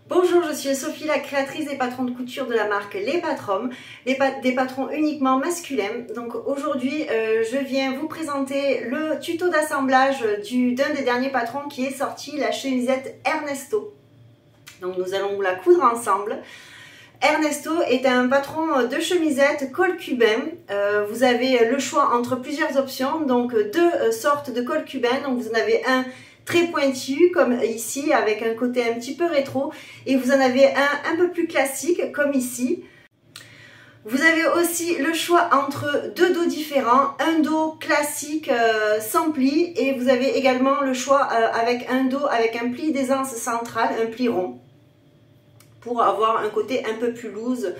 Bonjour, je suis Sophie, la créatrice des patrons de couture de la marque Les Patrons, des patrons uniquement masculins. Donc aujourd'hui, je viens vous présenter le tuto d'assemblage d'un des derniers patrons qui est sorti, la chemisette Ernesto. Donc nous allons la coudre ensemble. Ernesto est un patron de chemisette col cubain. Vous avez le choix entre plusieurs options, donc deux sortes de col cubain. Donc vous en avez un très pointu comme ici avec un côté un petit peu rétro et vous en avez un peu plus classique comme ici. Vous avez aussi le choix entre deux dos différents, un dos classique sans pli et vous avez également le choix avec un dos avec un pli d'aisance centrale, un pli rond, pour avoir un côté un peu plus loose,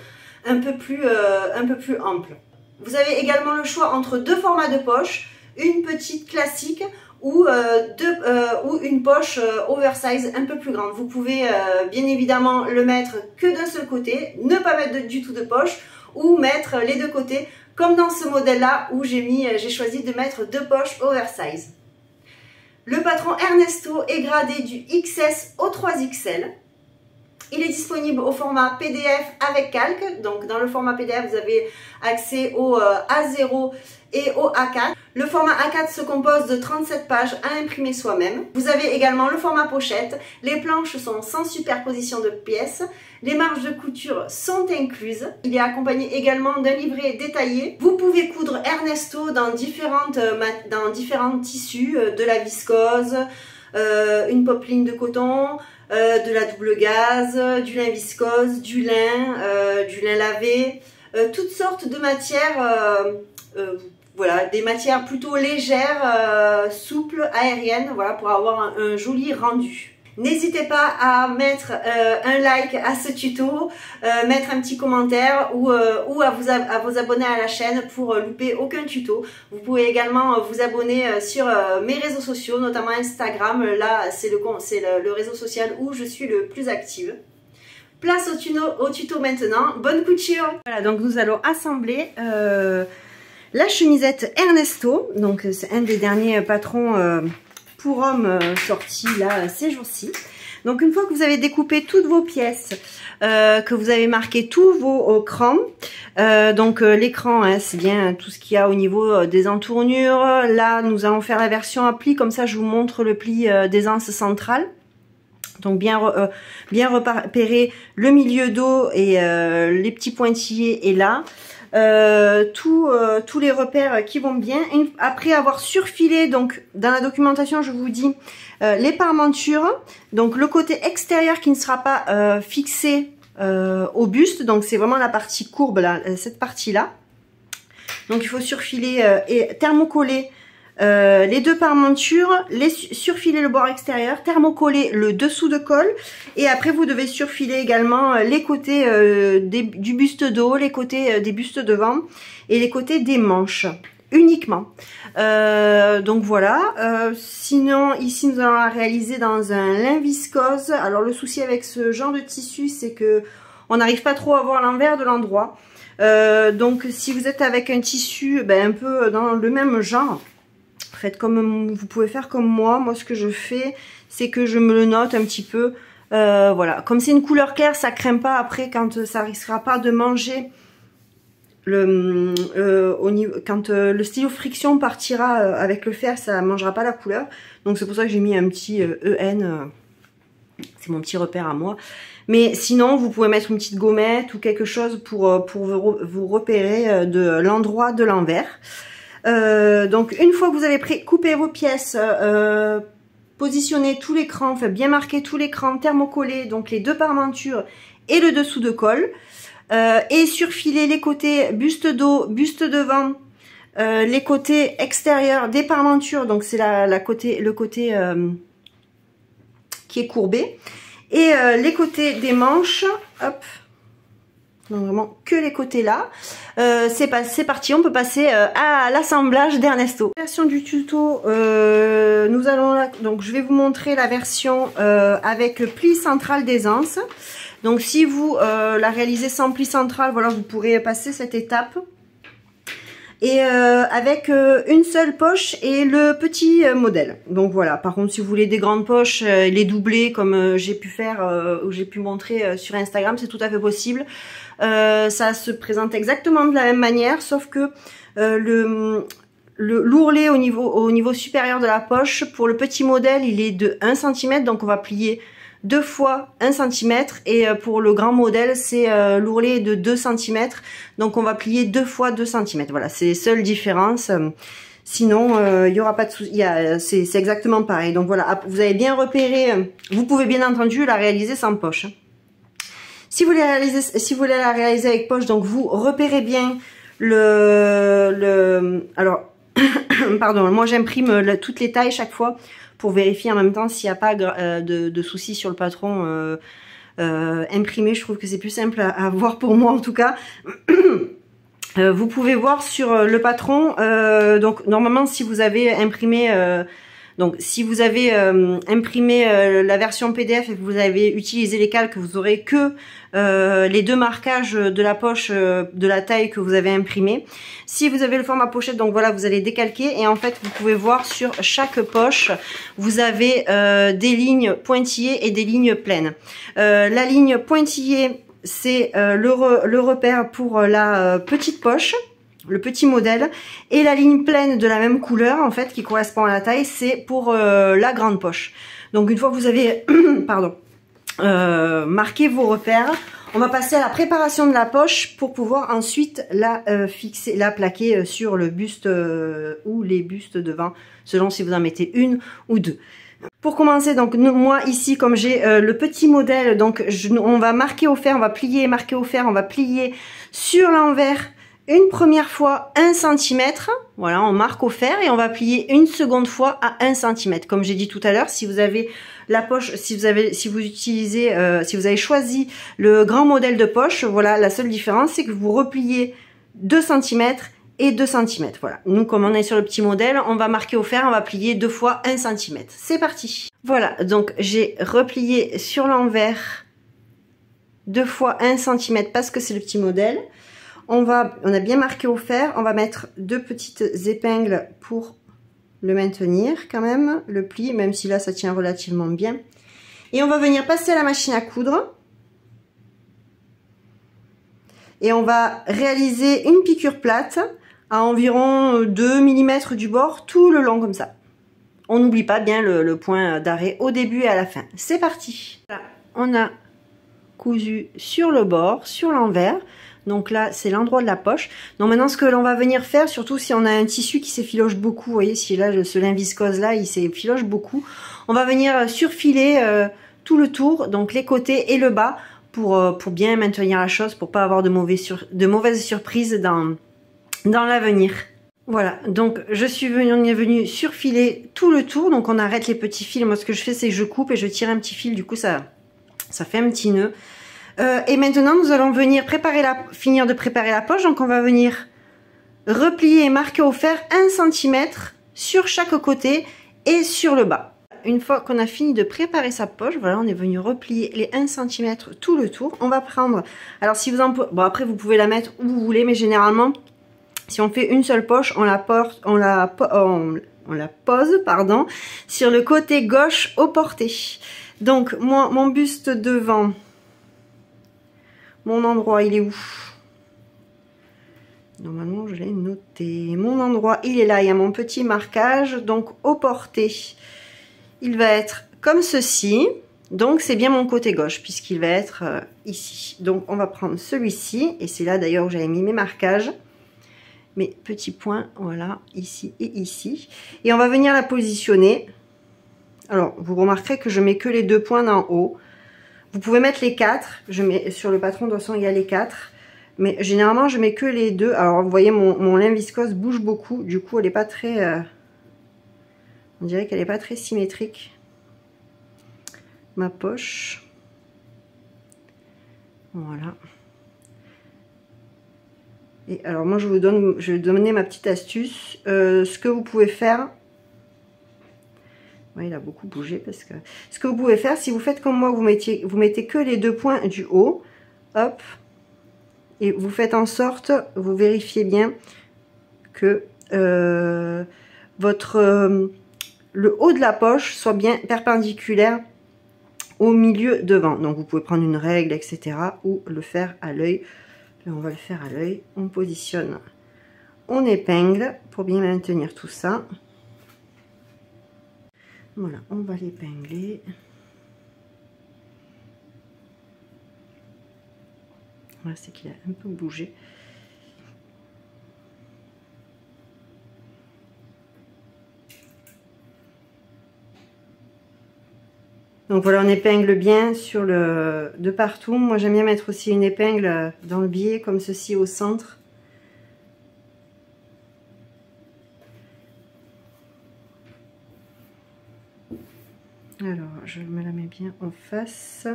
un peu plus ample. Vous avez également le choix entre deux formats de poche, une petite classique ou une poche oversize un peu plus grande. Vous pouvez bien évidemment le mettre que d'un seul côté, ne pas mettre du tout de poche ou mettre les deux côtés comme dans ce modèle là où j'ai choisi de mettre deux poches oversize. Le patron Ernesto est gradé du XS au 3XL. Il est disponible au format PDF avec calque. Donc dans le format PDF, vous avez accès au A0 et au A4. Le format A4 se compose de 37 pages à imprimer soi-même. Vous avez également le format pochette. Les planches sont sans superposition de pièces. Les marges de couture sont incluses. Il est accompagné également d'un livret détaillé. Vous pouvez coudre Ernesto dans différents tissus, de la viscose, une popeline de coton, de la double gaze, du lin viscose, du lin lavé, toutes sortes de matières, voilà, des matières plutôt légères, souples, aériennes, voilà, pour avoir un joli rendu. N'hésitez pas à mettre un like à ce tuto, mettre un petit commentaire ou à vous abonner à la chaîne pour louper aucun tuto. Vous pouvez également vous abonner sur mes réseaux sociaux, notamment Instagram. Là, c'est le réseau social où je suis le plus active. Place au tuto maintenant. Bonne couture! Voilà, donc nous allons assembler la chemisette Ernesto. Donc c'est un des derniers patrons pour hommes sortis là ces jours-ci. Donc une fois que vous avez découpé toutes vos pièces, que vous avez marqué tous vos crans, donc l'écran, hein, c'est bien tout ce qu'il y a au niveau des entournures. Là nous allons faire la version à pli, comme ça je vous montre le pli d'aisance centrale. Donc bien repérer le milieu dos et les petits pointillés et là. Tous les repères qui vont bien. Et après avoir surfilé, donc dans la documentation je vous dis les parmentures, donc le côté extérieur qui ne sera pas fixé au buste, donc c'est vraiment la partie courbe là, cette partie là. Donc il faut surfiler et thermocoller les deux parmentures, surfiler le bord extérieur, thermocoller le dessous de colle et après vous devez surfiler également les côtés du buste dos, les côtés des bustes devant et les côtés des manches uniquement. Donc voilà, sinon ici nous allons la réaliser dans un lin viscose. Alors le souci avec ce genre de tissu c'est que on n'arrive pas trop à voir l'envers de l'endroit. Donc si vous êtes avec un tissu un peu dans le même genre, faites comme vous pouvez faire comme moi. Moi ce que je fais c'est que je me le note un petit peu, voilà, comme c'est une couleur claire ça craint pas après quand ça risquera pas de manger quand le stylo friction partira avec le fer, ça mangera pas la couleur. Donc c'est pour ça que j'ai mis un petit EN, c'est mon petit repère à moi. Mais sinon vous pouvez mettre une petite gommette ou quelque chose pour vous repérer de l'endroit de l'envers. Donc une fois que vous avez coupé vos pièces, positionnez tout l'écran, enfin bien marqué tout l'écran, thermocollé donc les deux parmentures et le dessous de colle, et surfiler les côtés buste dos, buste devant, les côtés extérieurs des parmentures, donc c'est le côté qui est courbé, et les côtés des manches, hop. Donc vraiment que les côtés là. C'est parti, on peut passer à l'assemblage d'Ernesto. Version du tuto, nous allons là, donc je vais vous montrer la version avec le pli central d'aisance. Donc si vous la réalisez sans pli central, voilà, vous pourrez passer cette étape. et avec une seule poche et le petit modèle. Donc voilà, par contre si vous voulez des grandes poches, les doubler comme j'ai pu faire ou j'ai pu montrer sur Instagram, c'est tout à fait possible. Ça se présente exactement de la même manière, sauf que l'ourlet au niveau supérieur de la poche, pour le petit modèle, il est de 1 cm, donc on va plier 2 fois 1 cm, et pour le grand modèle, c'est l'ourlet de 2 cm, donc on va plier 2 fois 2 cm. Voilà, c'est les seules différences. Sinon, il y aura pas de souci, c'est exactement pareil. Donc voilà, vous avez bien repéré, vous pouvez bien entendu la réaliser sans poche. Si vous voulez la réaliser avec poche, donc vous repérez bien alors, pardon, moi j'imprime toutes les tailles chaque fois pour vérifier en même temps s'il n'y a pas de soucis sur le patron imprimé. Je trouve que c'est plus simple à voir pour moi en tout cas. Vous pouvez voir sur le patron, donc normalement si vous avez imprimé la version PDF et que vous avez utilisé les calques, vous aurez que les 2 marquages de la poche de la taille que vous avez imprimé. Si vous avez le format pochette, donc voilà, vous allez décalquer et en fait vous pouvez voir sur chaque poche, vous avez des lignes pointillées et des lignes pleines. La ligne pointillée, c'est le repère pour la petite poche, le petit modèle, et la ligne pleine de la même couleur en fait qui correspond à la taille, c'est pour la grande poche. Donc une fois que vous avez pardon, marqué vos repères, on va passer à la préparation de la poche pour pouvoir ensuite la plaquer sur le buste ou les bustes devant, selon si vous en mettez une ou deux. Pour commencer, donc moi ici comme j'ai le petit modèle, donc on va marquer au fer, on va plier et marquer au fer, on va plier sur l'envers une première fois 1 cm, voilà, on marque au fer et on va plier une seconde fois à 1 cm. Comme j'ai dit tout à l'heure, si vous avez la poche, si vous avez choisi le grand modèle de poche, voilà, la seule différence c'est que vous repliez 2 cm et 2 cm. Voilà, nous comme on est sur le petit modèle, on va marquer au fer, on va plier 2 fois 1 cm. C'est parti. Voilà, donc j'ai replié sur l'envers 2 fois 1 cm parce que c'est le petit modèle. On a bien marqué au fer, on va mettre 2 petites épingles pour le maintenir quand même, le pli, même si là ça tient relativement bien. Et on va venir passer à la machine à coudre. Et on va réaliser une piqûre plate à environ 2 mm du bord, tout le long comme ça. On n'oublie pas bien le point d'arrêt au début et à la fin. C'est parti. Là, on a cousu sur le bord, sur l'envers. Donc là, c'est l'endroit de la poche. Donc maintenant, ce que l'on va venir faire, surtout si on a un tissu qui s'effiloche beaucoup, vous voyez, si là, ce lin viscose là, il s'effiloche beaucoup, on va venir surfiler tout le tour, donc les côtés et le bas, pour bien maintenir la chose, pour pas avoir de mauvaises surprises dans l'avenir. Voilà, donc je suis venue surfiler tout le tour, donc on arrête les petits fils. Moi, ce que je fais, c'est que je coupe et je tire un petit fil, du coup, ça fait un petit nœud. Et maintenant, nous allons venir finir de préparer la poche. Donc, on va venir replier et marquer au fer 1 cm sur chaque côté et sur le bas. Une fois qu'on a fini de préparer sa poche, voilà, on est venu replier les 1 cm tout le tour. On va prendre, alors si vous bon après vous pouvez la mettre où vous voulez, mais généralement, si on fait une seule poche, on la pose, pardon, sur le côté gauche au porté. Donc, moi, mon buste devant, mon endroit, il est où? Normalement, je l'ai noté. Mon endroit, il est là. Il y a mon petit marquage. Donc, au porté, il va être comme ceci. Donc, c'est bien mon côté gauche puisqu'il va être ici. Donc, on va prendre celui-ci. Et c'est là, d'ailleurs, où j'avais mis mes marquages. Mes petits points, voilà, ici et ici. Et on va venir la positionner. Alors, vous remarquerez que je mets que les 2 points d'en haut. Vous pouvez mettre les 4, je mets sur le patron de toute façon il y a les 4, mais généralement je mets que les 2. Alors vous voyez mon lin viscose bouge beaucoup, du coup elle est pas très, on dirait qu'elle est pas très symétrique. Ma poche, voilà. Et alors moi je vais donner ma petite astuce, ce que vous pouvez faire. Ouais, il a beaucoup bougé parce que... Ce que vous pouvez faire, si vous faites comme moi, vous mettez que les 2 points du haut. Hop. Et vous faites en sorte, vous vérifiez bien que le haut de la poche soit bien perpendiculaire au milieu devant. Donc vous pouvez prendre une règle, etc. ou le faire à l'œil. Là, on va le faire à l'œil. On positionne, on épingle pour bien maintenir tout ça. Voilà, on va l'épingler. Voilà, c'est qu'il a un peu bougé. Donc voilà, on épingle bien sur le de partout. Moi j'aime bien mettre aussi une épingle dans le biais comme ceci au centre. Alors je me la mets bien en face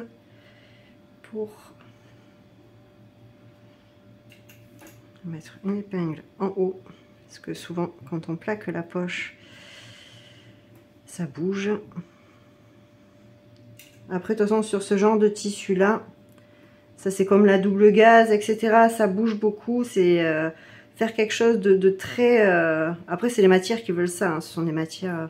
pour mettre une épingle en haut, parce que souvent quand on plaque la poche ça bouge. Après, de toute façon, sur ce genre de tissu là, ça c'est comme la double gaze, etc. Ça bouge beaucoup. C'est faire quelque chose de très... Après, c'est les matières qui veulent ça. Hein. Ce sont des matières...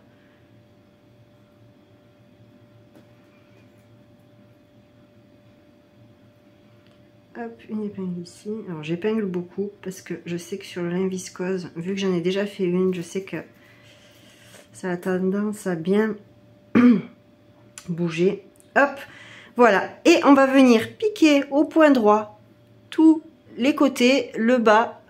Hop, une épingle ici. Alors, j'épingle beaucoup parce que je sais que sur le lin viscose, vu que j'en ai déjà fait une, je sais que ça a tendance à bien bouger. Hop, voilà. Et on va venir piquer au point droit tous les côtés, le bas,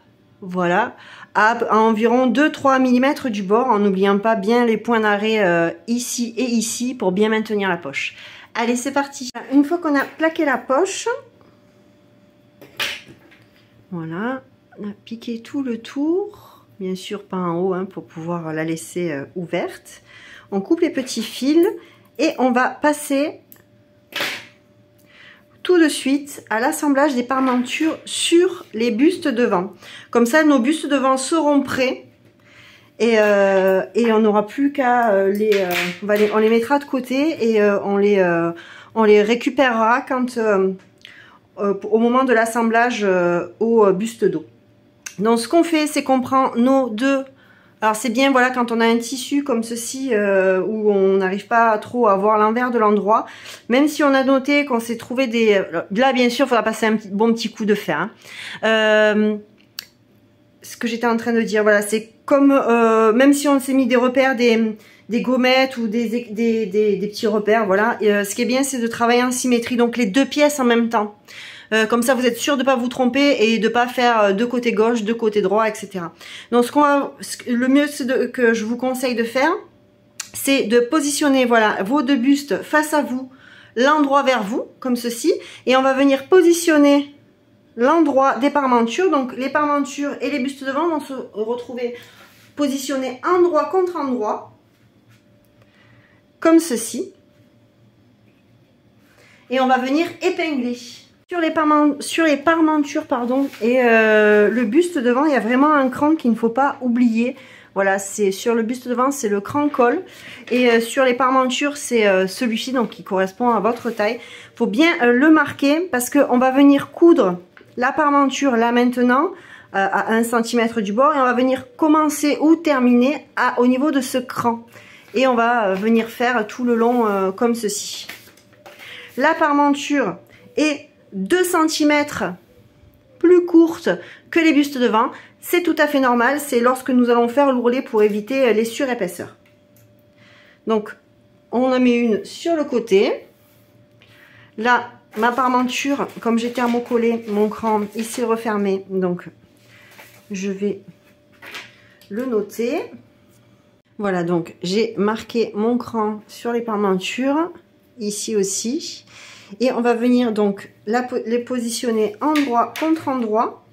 voilà, à environ 2-3 mm du bord, en n'oubliant pas bien les points d'arrêt ici et ici pour bien maintenir la poche. Allez, c'est parti. Une fois qu'on a plaqué la poche, voilà, on a piqué tout le tour, bien sûr pas en haut hein, pour pouvoir la laisser ouverte. On coupe les petits fils et on va passer tout de suite à l'assemblage des parmentures sur les bustes devant. Comme ça, nos bustes devant seront prêts et on n'aura plus qu'à on les mettra de côté et on les récupérera quand au moment de l'assemblage au buste dos. Donc, ce qu'on fait, c'est qu'on prend nos deux. Alors c'est bien, voilà, quand on a un tissu comme ceci où on n'arrive pas trop à voir l'envers de l'endroit, même si on a noté qu'on s'est trouvé des... Là, bien sûr, il faudra passer un bon petit coup de fer. Hein. Ce que j'étais en train de dire, voilà, c'est comme... même si on s'est mis des repères, des gommettes ou des petits repères, voilà. Ce qui est bien, c'est de travailler en symétrie, donc les deux pièces en même temps. Comme ça, vous êtes sûr de ne pas vous tromper et de ne pas faire de côté gauche, de côté droit, etc. Donc, le mieux que je vous conseille de faire, c'est de positionner voilà, vos deux bustes face à vous, l'endroit vers vous, comme ceci. Et on va venir positionner l'endroit des parmentures. Donc, les parmentures et les bustes devant vont se retrouver positionnés endroit contre endroit, comme ceci. Et on va venir épingler. Sur les parmentures, pardon, et le buste devant, il y a vraiment un cran qu'il ne faut pas oublier. Voilà, c'est sur le buste devant, c'est le cran col. Et sur les parmentures, c'est celui-ci, donc qui correspond à votre taille. Il faut bien le marquer parce qu'on va venir coudre la parmenture là maintenant à 1 cm du bord. Et on va venir commencer ou terminer au niveau de ce cran. Et on va venir faire tout le long comme ceci. La parmenture est 2 cm plus courte que les bustes devant, c'est tout à fait normal, c'est lorsque nous allons faire l'ourlet pour éviter les surépaisseurs. Donc on en met une sur le côté. Là, ma parmenture, comme j'ai thermocollé mon cran, il s'est refermé, donc je vais le noter. Voilà, donc j'ai marqué mon cran sur les parmentures, ici aussi. Et on va venir donc les positionner endroit contre endroit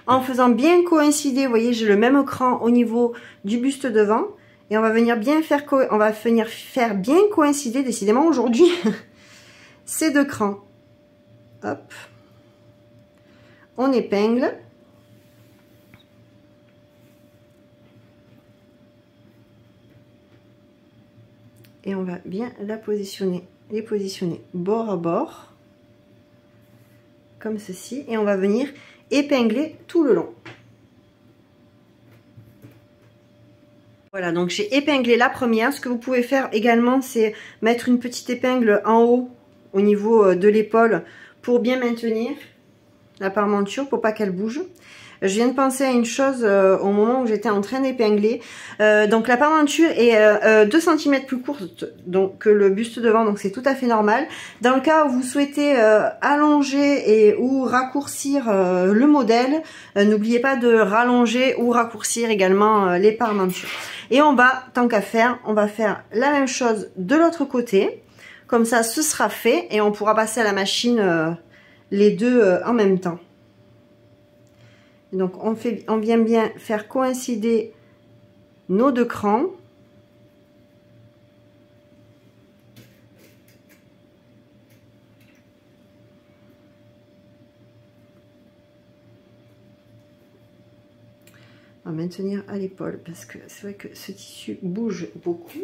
en faisant bien coïncider. Vous voyez, j'ai le même cran au niveau du buste devant et on va venir bien faire bien coïncider, décidément aujourd'hui, ces deux crans. Hop, on épingle. Et on va bien les positionner bord à bord, comme ceci, et on va venir épingler tout le long. Voilà, donc j'ai épinglé la première. Ce que vous pouvez faire également, c'est mettre une petite épingle en haut au niveau de l'épaule pour bien maintenir la parmenture, pour pas qu'elle bouge. Je viens de penser à une chose au moment où j'étais en train d'épingler. Donc la parmenture est 2 cm plus courte donc, que le buste devant, donc c'est tout à fait normal. Dans le cas où vous souhaitez allonger ou raccourcir le modèle, n'oubliez pas de rallonger ou raccourcir également les parmentures. Et on va, tant qu'à faire, on va faire la même chose de l'autre côté. Comme ça, ce sera fait et on pourra passer à la machine les deux en même temps. Donc on vient bien faire coïncider nos 2 crans. On va maintenir à l'épaule parce que c'est vrai que ce tissu bouge beaucoup.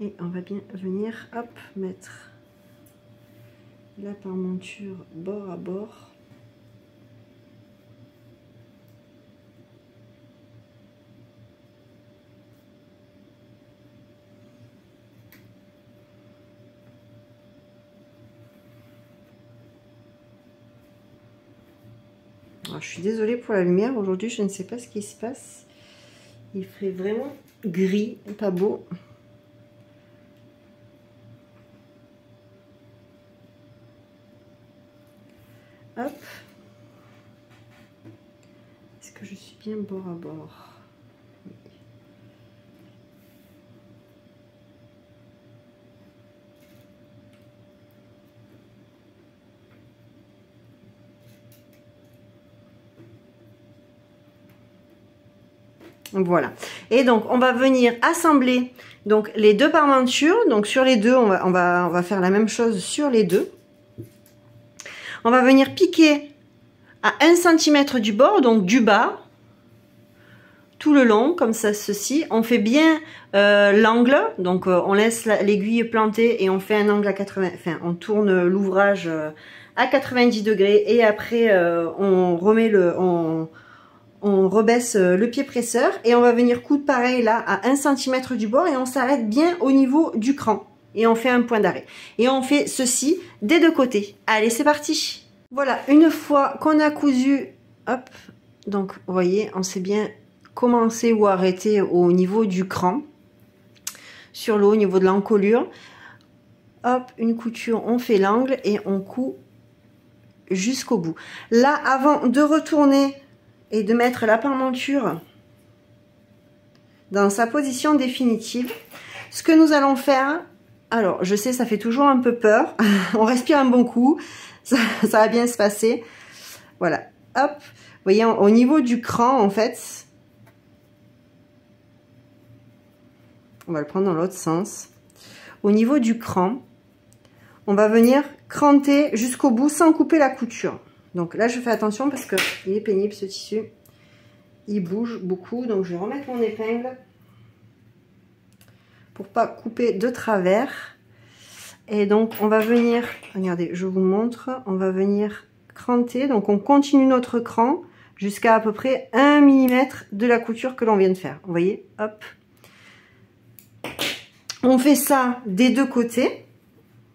Et on va bien venir, hop, mettre la parmenture bord à bord. Alors, je suis désolée pour la lumière, aujourd'hui je ne sais pas ce qui se passe. Il ferait vraiment gris, pas beau. Hop. Est-ce que je suis bien bord à bord? Oui. Voilà. Et donc on va venir assembler donc les 2 parmentures. Donc sur les deux, on va faire la même chose sur les deux. On va venir piquer à 1 cm du bord, donc du bas, tout le long, comme ça, ceci. On fait bien l'angle, donc on laisse l'aiguille plantée et on fait un angle à 80, enfin on tourne l'ouvrage à 90 degrés et après on remet on rebaisse le pied presseur et on va venir coudre pareil là à 1 cm du bord et on s'arrête bien au niveau du cran. Et on fait un point d'arrêt. Et on fait ceci des 2 côtés. Allez, c'est parti. Voilà, une fois qu'on a cousu, hop, donc vous voyez, on sait bien commencer ou arrêter au niveau du cran, sur le haut, au niveau de l'encolure. Hop, une couture, on fait l'angle et on coud jusqu'au bout. Là, avant de retourner et de mettre la parmenture dans sa position définitive, ce que nous allons faire... Alors, je sais, ça fait toujours un peu peur. On respire un bon coup. Ça va bien se passer. Voilà. Hop. Vous voyez, au niveau du cran, en fait, on va le prendre dans l'autre sens. Au niveau du cran, on va venir cranter jusqu'au bout sans couper la couture. Donc là, je fais attention parce qu'il est pénible, ce tissu. Il bouge beaucoup. Donc, je vais remettre mon épingle pour pas couper de travers. Et donc on va venir, regardez, je vous montre, on va venir cranter, donc on continue notre cran jusqu'à à peu près 1 mm de la couture que l'on vient de faire. Vous voyez, hop. On fait ça des 2 côtés,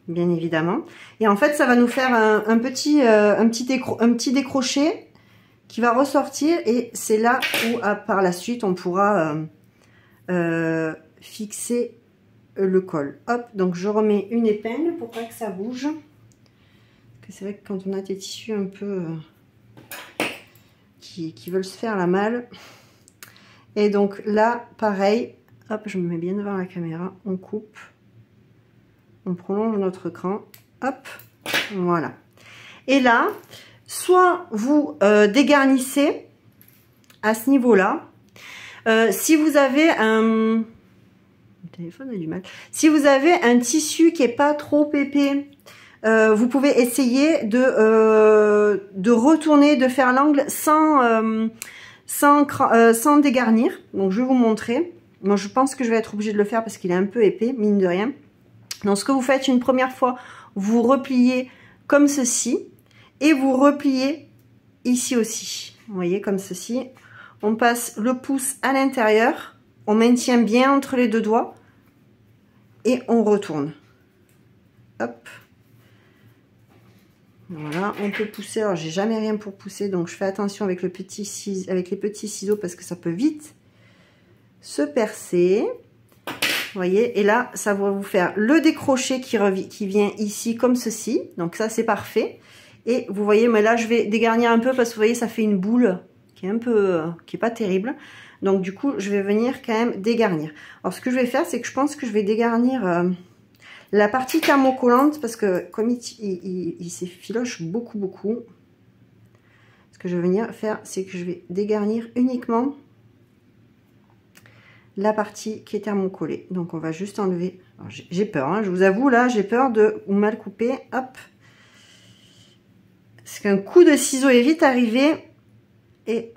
bien évidemment. Et en fait, ça va nous faire un petit décroché qui va ressortir. Et c'est là où, par la suite, on pourra fixer le col. Hop, donc je remets une épingle pour pas que ça bouge. C'est vrai que quand on a des tissus un peu qui veulent se faire la malle. Et donc là, pareil, hop, je me mets bien devant la caméra, on coupe, on prolonge notre cran, hop, voilà. Et là, soit vous dégarnissez à ce niveau-là, si vous avez un... Le téléphone a du mal. Si vous avez un tissu qui est pas trop épais, vous pouvez essayer de retourner, de faire l'angle sans dégarnir. Donc je vais vous montrer. Moi je pense que je vais être obligée de le faire parce qu'il est un peu épais, mine de rien. Donc ce que vous faites une première fois, vous repliez comme ceci et vous repliez ici aussi. Vous voyez, comme ceci. On passe le pouce à l'intérieur, on maintient bien entre les deux doigts et on retourne. Hop. Voilà, on peut pousser. Alors, j'ai jamais rien pour pousser, donc je fais attention avec les petits ciseaux parce que ça peut vite se percer. Vous voyez, et là, ça va vous faire le décroché qui vient ici comme ceci. Donc ça, c'est parfait. Et vous voyez, mais là, je vais dégarnir un peu parce que vous voyez, ça fait une boule qui est un peu, qui est pas terrible. Donc du coup, je vais venir quand même dégarnir. Alors ce que je vais faire, c'est que je pense que je vais dégarnir la partie thermocollante parce que comme il s'effiloche beaucoup. Ce que je vais venir faire, c'est que je vais dégarnir uniquement la partie qui est thermocollée. Donc on va juste enlever. J'ai peur, hein, je vous avoue, là, j'ai peur de mal couper. Hop. Parce qu'un coup de ciseau est vite arrivé. Et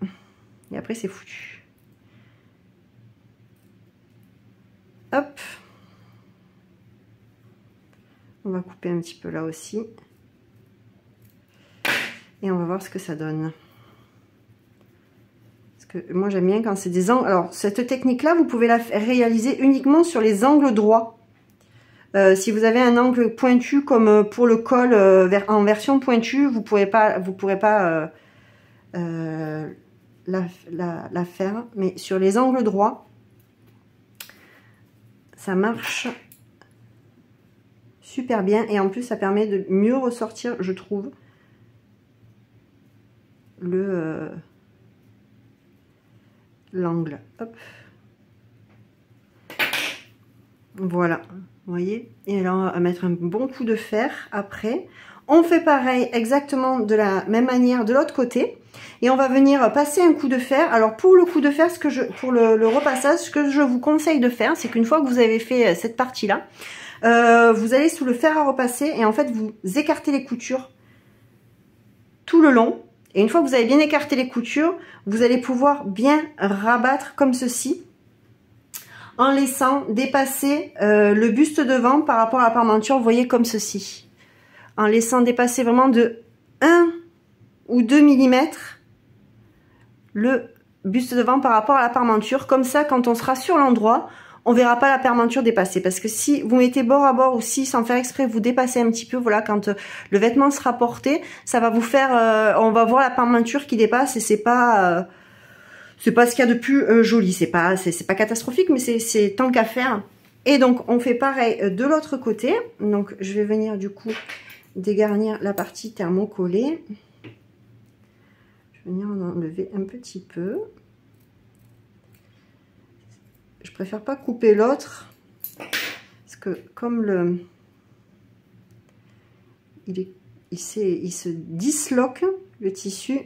après, c'est foutu. Hop. On va couper un petit peu là aussi. Et on va voir ce que ça donne. Parce que moi, j'aime bien quand c'est des angles. Alors, cette technique-là, vous pouvez la réaliser uniquement sur les angles droits. Si vous avez un angle pointu comme pour le col en version pointue, vous pourrez pas la faire, mais sur les angles droits ça marche super bien et en plus ça permet de mieux ressortir, je trouve, l'angle. Hop, voilà, vous voyez. Et là on va mettre un bon coup de fer. Après on fait pareil exactement de la même manière de l'autre côté et on va venir passer un coup de fer. Alors pour le coup de fer, pour le repassage, ce que je vous conseille de faire, c'est qu'une fois que vous avez fait cette partie là, vous allez sous le fer à repasser et en fait vous écartez les coutures tout le long. Et une fois que vous avez bien écarté les coutures, vous allez pouvoir bien rabattre comme ceci, en laissant dépasser le buste devant par rapport à la parmenture, vous voyez, comme ceci. En laissant dépasser vraiment de 1 ou 2 mm le buste devant par rapport à la parmenture. Comme ça, quand on sera sur l'endroit, on verra pas la parmenture dépasser. Parce que si vous mettez bord à bord ou si sans faire exprès vous dépassez un petit peu, voilà, quand le vêtement sera porté, ça va vous faire, on va voir la parmenture qui dépasse et c'est pas ce qu'il y a de plus joli. C'est pas catastrophique, mais c'est tant qu'à faire. Et donc on fait pareil de l'autre côté. Donc je vais venir du coup dégarnir la partie thermocollée. Je vais venir en enlever un petit peu. Je préfère pas couper l'autre parce que comme il se disloque le tissu.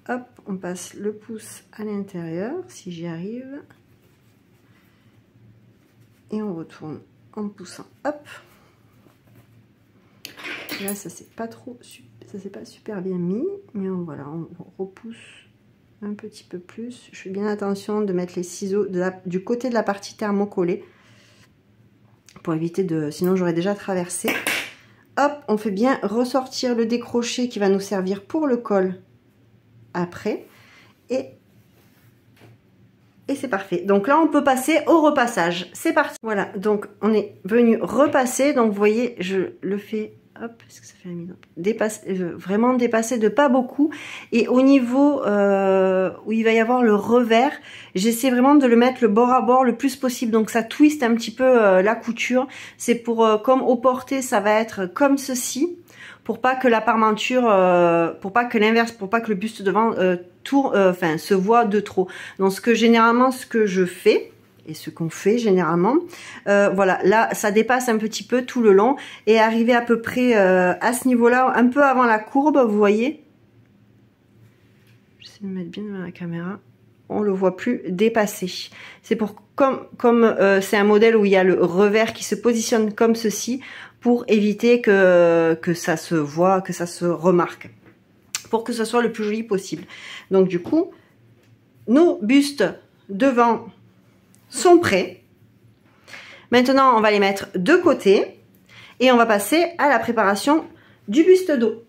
Hop, on passe le pouce à l'intérieur si j'y arrive et on retourne en poussant. Hop. Là, ça c'est pas super bien mis, mais voilà, on repousse un petit peu plus. Je fais bien attention de mettre les ciseaux du côté de la partie thermocollée pour éviter sinon j'aurais déjà traversé. Hop, on fait bien ressortir le décroché qui va nous servir pour le col après et c'est parfait. Donc là on peut passer au repassage. C'est parti. Voilà, donc on est venu repasser. Donc vous voyez, je le fais. Hop, est-ce que ça fait un minute? Vraiment dépasser de pas beaucoup. Et au niveau où il va y avoir le revers, j'essaie vraiment de le mettre le bord à bord le plus possible. Donc ça twiste un petit peu la couture. C'est pour, comme au porté, ça va être comme ceci. Pour pas que la parmenture, pour pas que l'inverse, pour pas que le buste devant se voit de trop. Donc ce que je fais, et ce qu'on fait généralement, voilà, là ça dépasse un petit peu tout le long et arriver à peu près à ce niveau là, un peu avant la courbe, vous voyez, j'essaie de me mettre bien devant la caméra, on le voit plus dépasser. C'est pour comme c'est un modèle où il y a le revers qui se positionne comme ceci pour éviter que ça se voit, que ça se remarque, pour que ce soit le plus joli possible. Donc du coup nos bustes devant sont prêts. Maintenant, on va les mettre de côté. Et on va passer à la préparation du buste dos.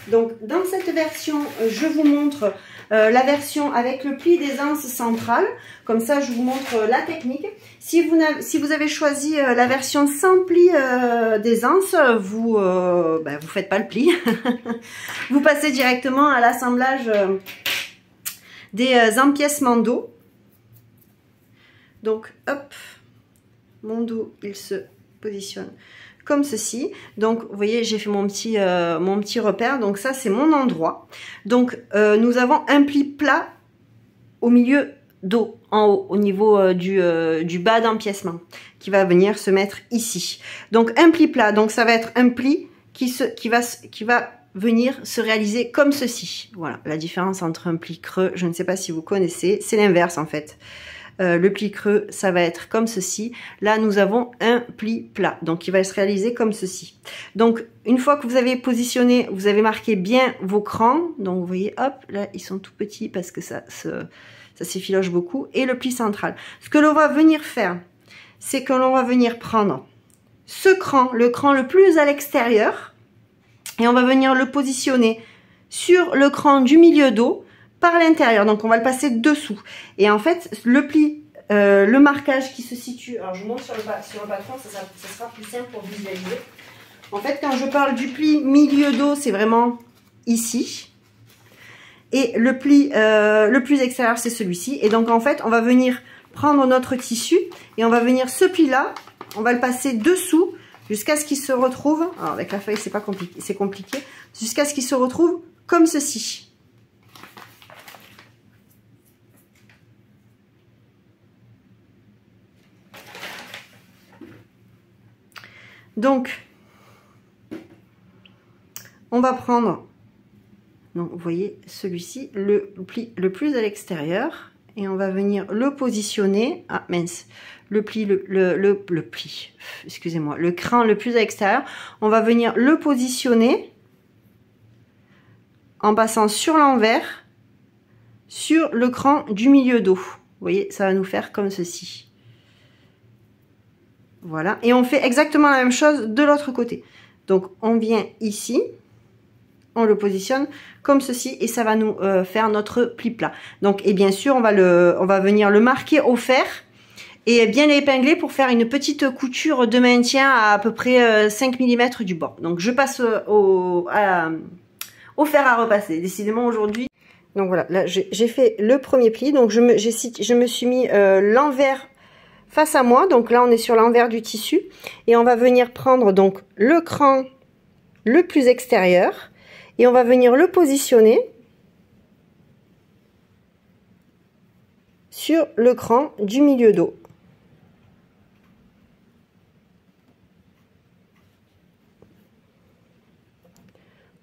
Donc dans cette version, je vous montre la version avec le pli d'aisance centrale. Comme ça, je vous montre la technique. Si vous avez choisi la version sans pli d'aisance, vous faites pas le pli. Vous passez directement à l'assemblage des empiècements dos. Donc hop, mon dos il se positionne comme ceci. Donc vous voyez, j'ai fait mon petit repère. Donc ça c'est mon endroit. Donc nous avons un pli plat au milieu dos, en haut, au niveau du bas d'empiècement, qui va venir se mettre ici. Donc un pli plat, donc ça va être un pli qui va venir se réaliser comme ceci. Voilà la différence entre un pli creux, je ne sais pas si vous connaissez, c'est l'inverse en fait. Le pli creux, ça va être comme ceci. Là, nous avons un pli plat, donc il va se réaliser comme ceci. Donc, une fois que vous avez positionné, vous avez marqué bien vos crans. Donc, vous voyez, hop, là, ils sont tout petits parce que ça s'effiloche beaucoup. Et le pli central. Ce que l'on va venir faire, c'est que l'on va venir prendre ce cran, le cran le plus à l'extérieur, et on va venir le positionner sur le cran du milieu dos, par l'intérieur, donc on va le passer dessous. Et en fait, le pli, le marquage qui se situe, alors je vous montre sur le patron, ça sera plus simple pour visualiser. En fait, quand je parle du pli milieu dos, c'est vraiment ici. Et le pli le plus extérieur, c'est celui-ci. Et donc en fait, on va venir prendre notre tissu et on va venir ce pli-là, on va le passer dessous jusqu'à ce qu'il se retrouve, alors avec la feuille c'est pas compliqué, c'est compliqué, jusqu'à ce qu'il se retrouve comme ceci. Donc, on va prendre, donc vous voyez celui-ci, le pli le plus à l'extérieur, et on va venir le positionner, ah mince, le pli, le pli, excusez-moi, le cran le plus à l'extérieur, on va venir le positionner en passant sur l'envers, sur le cran du milieu dos. Vous voyez, ça va nous faire comme ceci. Voilà, et on fait exactement la même chose de l'autre côté. Donc on vient ici, on le positionne comme ceci et ça va nous faire notre pli plat. Donc et bien sûr on va venir le marquer au fer et bien l'épingler pour faire une petite couture de maintien à peu près 5 mm du bord. Donc je passe au fer à repasser. Décidément aujourd'hui. Donc voilà, là j'ai fait le premier pli. Donc je me suis mis l'envers face à moi, donc là on est sur l'envers du tissu et on va venir prendre donc le cran le plus extérieur et on va venir le positionner sur le cran du milieu dos.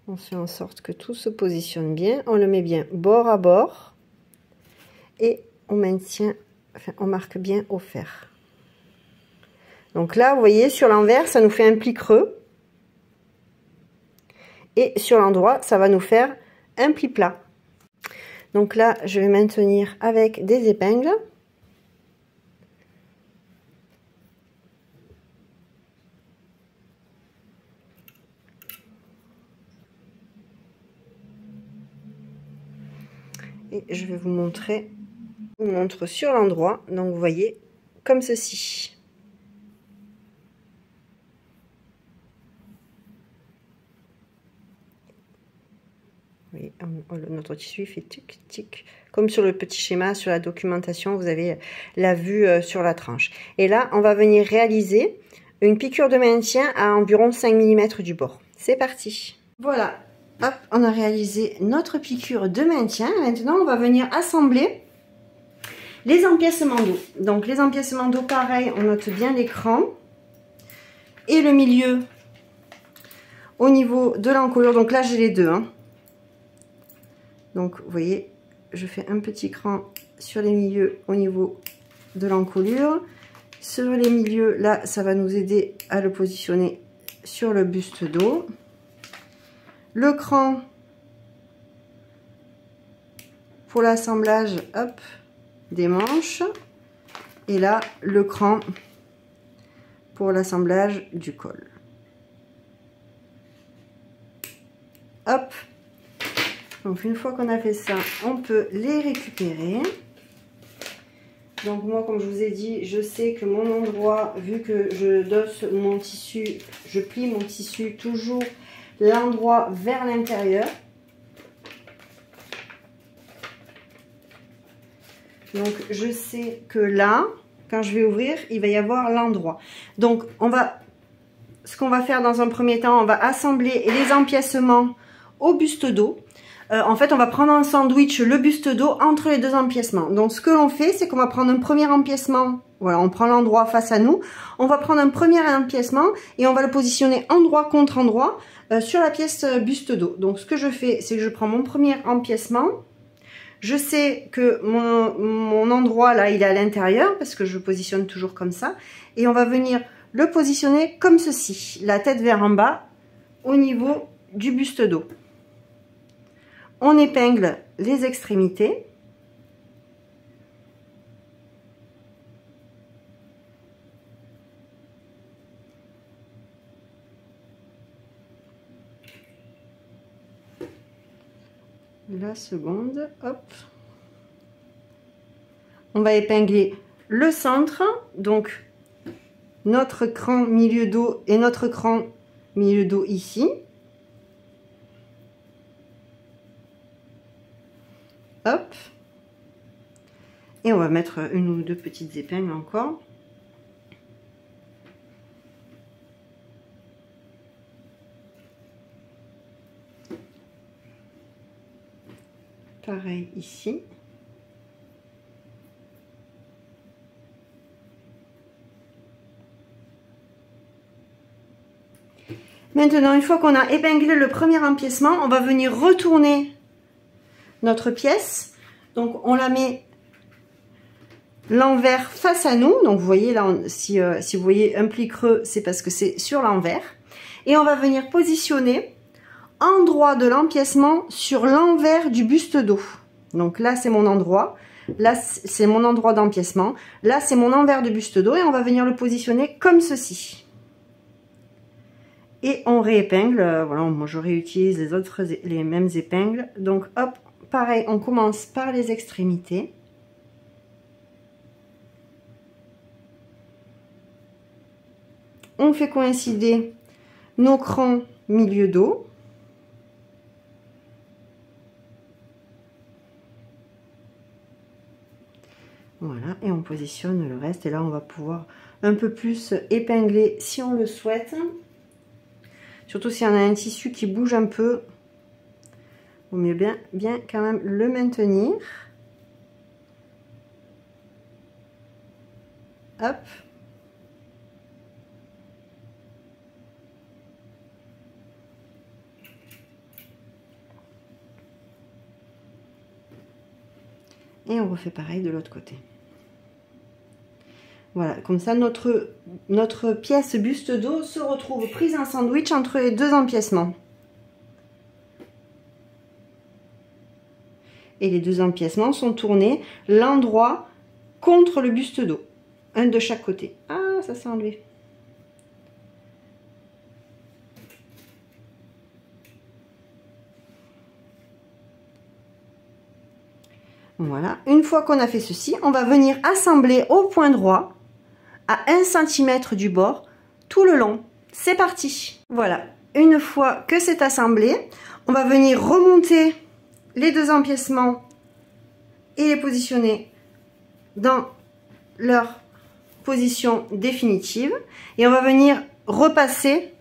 On fait en sorte que tout se positionne bien, on le met bien bord à bord et on maintient. Enfin, on marque bien au fer. Donc là, vous voyez, sur l'envers, ça nous fait un pli creux. Et sur l'endroit, ça va nous faire un pli plat. Donc là, je vais maintenir avec des épingles. Et je vais vous montrer. Je vous montre sur l'endroit, donc vous voyez comme ceci. Vous voyez, notre tissu fait tic tic, comme sur le petit schéma, sur la documentation, vous avez la vue sur la tranche. Et là, on va venir réaliser une piqûre de maintien à environ 5 mm du bord. C'est parti. Voilà, hop, on a réalisé notre piqûre de maintien. Maintenant, on va venir assembler les empiècements dos. Donc les empiècements dos, pareil, on note bien l'écran et le milieu au niveau de l'encolure. Donc là j'ai les deux, hein. Donc vous voyez, je fais un petit cran sur les milieux au niveau de l'encolure. Sur les milieux, là, ça va nous aider à le positionner sur le buste dos. Le cran pour l'assemblage, hop, des manches. Et là, le cran pour l'assemblage du col. Hop. Donc une fois qu'on a fait ça, on peut les récupérer. Donc moi, comme je vous ai dit, je sais que mon endroit, vu que je dosse mon tissu, je plie mon tissu toujours l'endroit vers l'intérieur. Donc je sais que là, quand je vais ouvrir, il va y avoir l'endroit. Donc ce qu'on va faire dans un premier temps, on va assembler les empiècements au buste dos. En fait, on va prendre en sandwich le buste dos entre les deux empiècements. Donc, ce que l'on fait, c'est qu'on va prendre un premier empiècement. Voilà, on prend l'endroit face à nous. On va prendre un premier empiècement et on va le positionner endroit contre endroit sur la pièce buste dos. Donc, ce que je fais, c'est que je prends mon premier empiècement. Je sais que mon endroit, là, il est à l'intérieur parce que je le positionne toujours comme ça. Et on va venir le positionner comme ceci, la tête vers en bas, au niveau du buste dos. On épingle les extrémités. La seconde, hop. On va épingler le centre, donc notre cran milieu dos et notre cran milieu dos ici. Hop. Et on va mettre une ou deux petites épingles encore. Pareil ici. Maintenant, une fois qu'on a épinglé le premier empiècement, on va venir retourner notre pièce. Donc, on la met l'envers face à nous. Donc, vous voyez là, si vous voyez un pli creux, c'est parce que c'est sur l'envers. Et on va venir positionner endroit de l'empiècement sur l'envers du buste dos. Donc là, c'est mon endroit. Là, c'est mon endroit d'empiècement. Là, c'est mon envers de buste dos. Et on va venir le positionner comme ceci. Et on réépingle. Voilà, moi, je réutilise les mêmes épingles. Donc, hop, pareil, on commence par les extrémités. On fait coïncider nos crans milieu dos. Voilà, et on positionne le reste. Et là, on va pouvoir un peu plus épingler si on le souhaite. Surtout si on a un tissu qui bouge un peu. Il vaut mieux bien quand même le maintenir. Hop. Et on refait pareil de l'autre côté. Voilà, comme ça notre pièce buste dos se retrouve prise en sandwich entre les deux empiècements. Et les deux empiècements sont tournés l'endroit contre le buste dos. Un de chaque côté. Ah, ça s'est enlevé. Voilà, une fois qu'on a fait ceci, on va venir assembler au point droit à 1 cm du bord tout le long. C'est parti. Voilà, une fois que c'est assemblé, on va venir remonter les deux empiècements et les positionner dans leur position définitive. Et on va venir repasser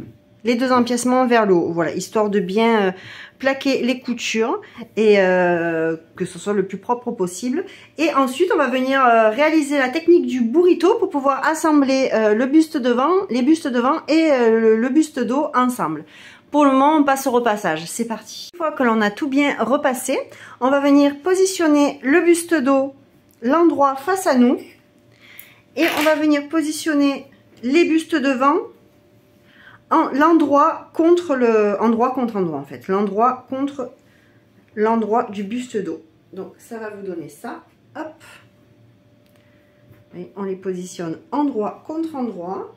les deux empiècements vers le haut. Voilà, histoire de bien plaquer les coutures et que ce soit le plus propre possible. Et ensuite, on va venir réaliser la technique du burrito pour pouvoir assembler le buste devant, les bustes devant et le buste dos ensemble. Pour le moment, on passe au repassage. C'est parti. Une fois que l'on a tout bien repassé, on va venir positionner le buste dos, l'endroit face à nous. Et on va venir positionner les bustes devant, l'endroit contre endroit en fait. L'endroit contre l'endroit du buste dos. Donc, ça va vous donner ça. Hop. Et on les positionne endroit contre endroit.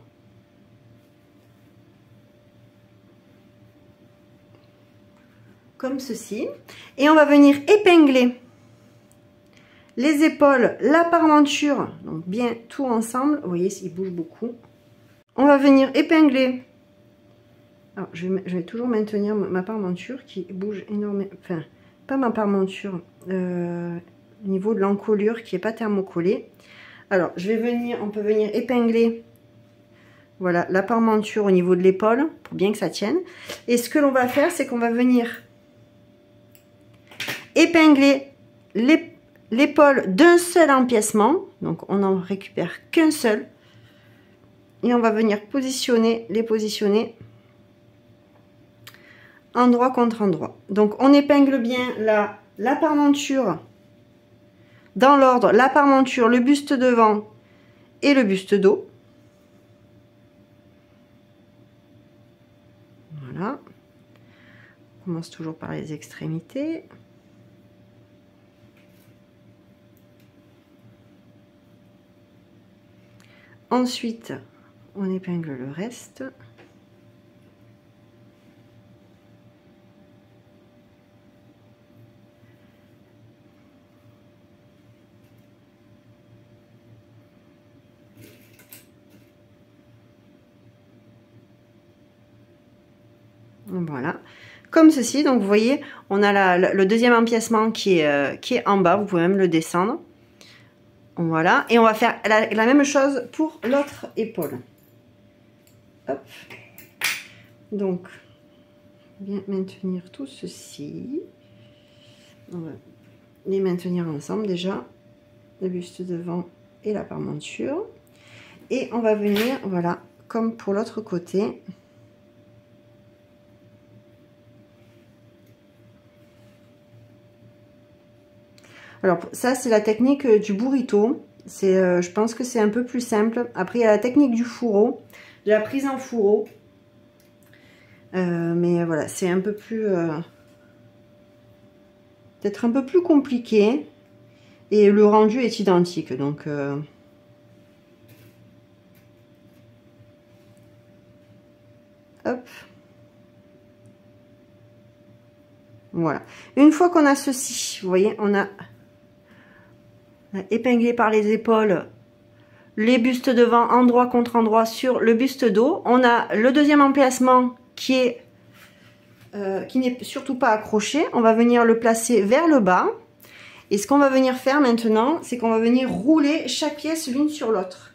comme ceci. Et on va venir épingler les épaules, la parmenture, donc bien tout ensemble. Vous voyez, il bouge beaucoup. On va venir épingler. Alors, je vais toujours maintenir ma parmenture qui bouge énormément. Enfin, pas ma parmenture, au niveau de l'encolure qui n'est pas thermocollée. Alors, on peut venir épingler, voilà, la parmenture au niveau de l'épaule pour bien que ça tienne. Et ce que l'on va faire, c'est qu'on va venir épingler l'épaule d'un seul empiècement. Donc, on n'en récupère qu'un seul. Et on va venir les positionner endroit contre endroit. Donc, on épingle bien la parmenture dans l'ordre, la parmenture, le buste devant et le buste dos. Voilà. On commence toujours par les extrémités. Ensuite, on épingle le reste. Voilà, comme ceci. Donc vous voyez, on a le deuxième empiècement qui est en bas. Vous pouvez même le descendre. Voilà, et on va faire la même chose pour l'autre épaule. Hop. Donc, bien maintenir tout ceci. On va les maintenir ensemble déjà, le buste devant et la parmenture. Et on va venir, voilà, comme pour l'autre côté. Alors ça, c'est la technique du burrito. Je pense que c'est un peu plus simple. Après, il y a la technique du fourreau, de la prise en fourreau. Mais voilà, c'est un peu plus... peut-être un peu plus compliqué. Et le rendu est identique. Donc... hop. Voilà. Une fois qu'on a ceci, vous voyez, on a épinglé par les épaules les bustes devant endroit contre endroit sur le buste dos. On a le deuxième emplacement qui n'est surtout pas accroché. On va venir le placer vers le bas. Et ce qu'on va venir faire maintenant, c'est qu'on va venir rouler chaque pièce l'une sur l'autre.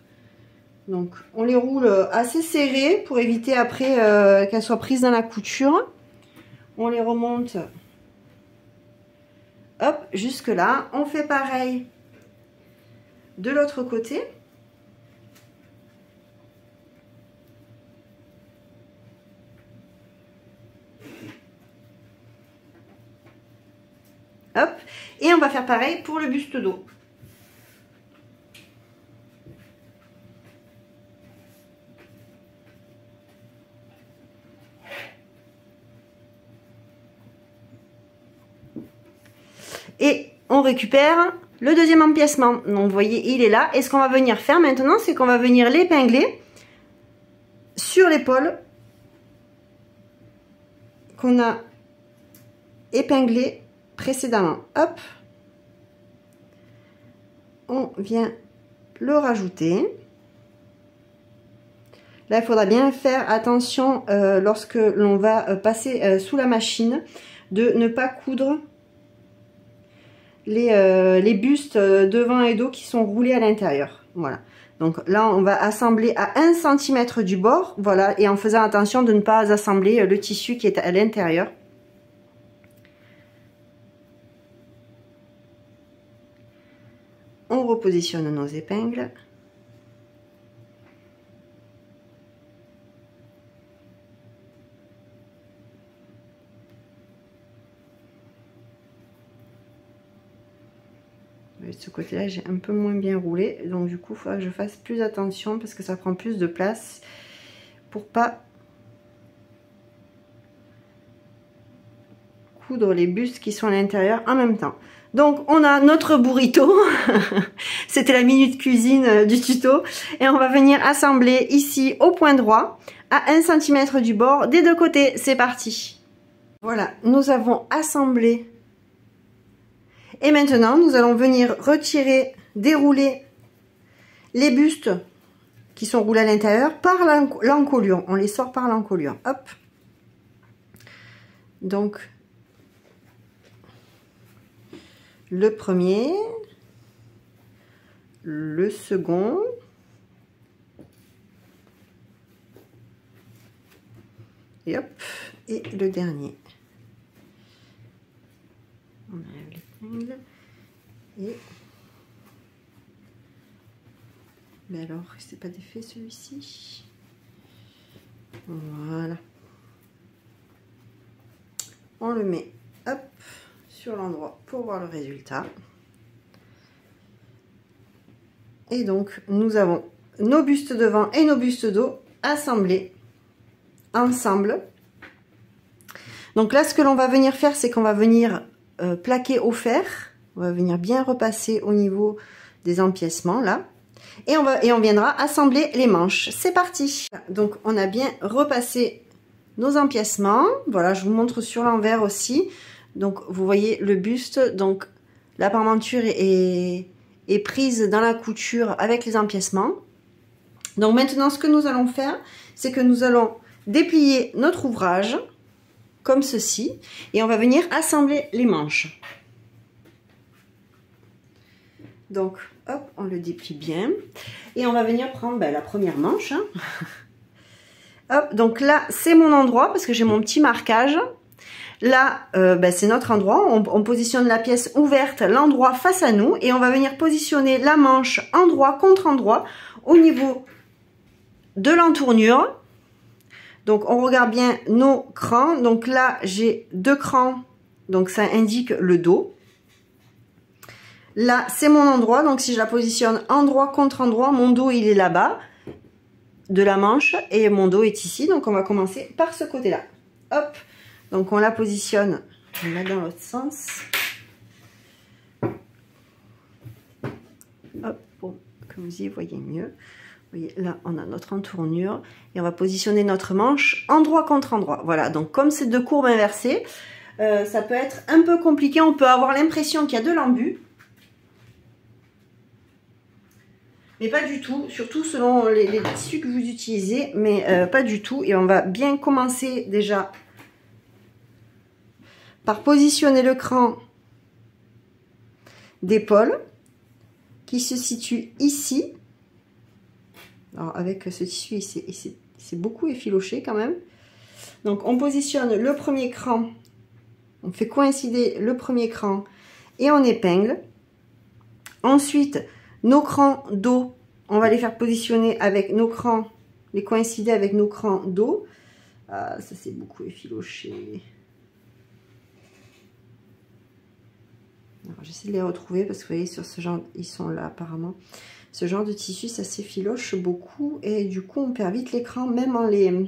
Donc on les roule assez serrés pour éviter après qu'elles soient prises dans la couture. On les remonte, hop, jusque là. On fait pareil de l'autre côté. Hop, et on va faire pareil pour le buste dos. Et on récupère le deuxième empiècement. Donc vous voyez, il est là. Et ce qu'on va venir faire maintenant, c'est qu'on va venir l'épingler sur l'épaule qu'on a épinglé précédemment. Hop, on vient le rajouter. Là, il faudra bien faire attention lorsque l'on va passer sous la machine de ne pas coudre les bustes devant et dos qui sont roulés à l'intérieur. Voilà. Donc là, on va assembler à 1 cm du bord. Voilà. Et en faisant attention de ne pas assembler le tissu qui est à l'intérieur. On repositionne nos épingles. De ce côté-là, j'ai un peu moins bien roulé. Donc du coup, il faudra que je fasse plus attention parce que ça prend plus de place pour pas coudre les bustes qui sont à l'intérieur en même temps. Donc on a notre burrito. C'était la minute cuisine du tuto. Et on va venir assembler ici au point droit à 1 cm du bord des deux côtés. C'est parti. Voilà, nous avons assemblé. Et maintenant, nous allons venir retirer, dérouler les bustes qui sont roulés à l'intérieur par l'encolure. On les sort par l'encolure. Hop. Donc, le premier, le second, et hop, et le dernier. On enlève l'épingle et mais alors c'est pas défait celui-ci. Voilà, on le met hop sur l'endroit pour voir le résultat. Et donc nous avons nos bustes devant et nos bustes dos assemblés ensemble. Donc là ce que l'on va venir faire, c'est qu'on va venir plaquer au fer. On va venir bien repasser au niveau des empiècements là. Et on viendra assembler les manches. C'est parti. Donc on a bien repassé nos empiècements. Voilà, je vous montre sur l'envers aussi. Donc vous voyez le buste. Donc la parmenture est prise dans la couture avec les empiècements. Donc maintenant ce que nous allons faire, c'est que nous allons déplier notre ouvrage comme ceci. Et on va venir assembler les manches. Donc, hop, on le déplie bien. Et on va venir prendre la première manche. Hein. Hop, donc là, c'est mon endroit parce que j'ai mon petit marquage. Là, c'est notre endroit. On positionne la pièce ouverte, l'endroit face à nous. Et on va venir positionner la manche endroit contre endroit au niveau de l'entournure. Donc, on regarde bien nos crans. Donc là, j'ai 2 crans. Donc, ça indique le dos. Là, c'est mon endroit, donc si je la positionne endroit contre endroit, mon dos, il est là-bas de la manche et mon dos est ici. Donc, on va commencer par ce côté-là. Hop, donc on la positionne, on la met dans l'autre sens. Hop, pour que vous y voyez mieux. Vous voyez, là, on a notre entournure et on va positionner notre manche endroit contre endroit. Voilà, donc comme c'est 2 courbes inversées, ça peut être un peu compliqué. On peut avoir l'impression qu'il y a de l'embut. Mais pas du tout, surtout selon les tissus que vous utilisez, mais pas du tout. Et on va bien commencer déjà par positionner le cran d'épaule qui se situe ici. Alors avec ce tissu, c'est beaucoup effiloché quand même. Donc on positionne le premier cran, on fait coïncider le premier cran et on épingle. Ensuite, nos crans dos, on va les faire positionner avec nos crans, les coïncider avec nos crans dos. Ah, ça c'est beaucoup effiloché. J'essaie de les retrouver parce que vous voyez sur ce genre, ils sont là apparemment. Ce genre de tissu, ça s'effiloche beaucoup et du coup on perd vite l'écran même en les... Oh,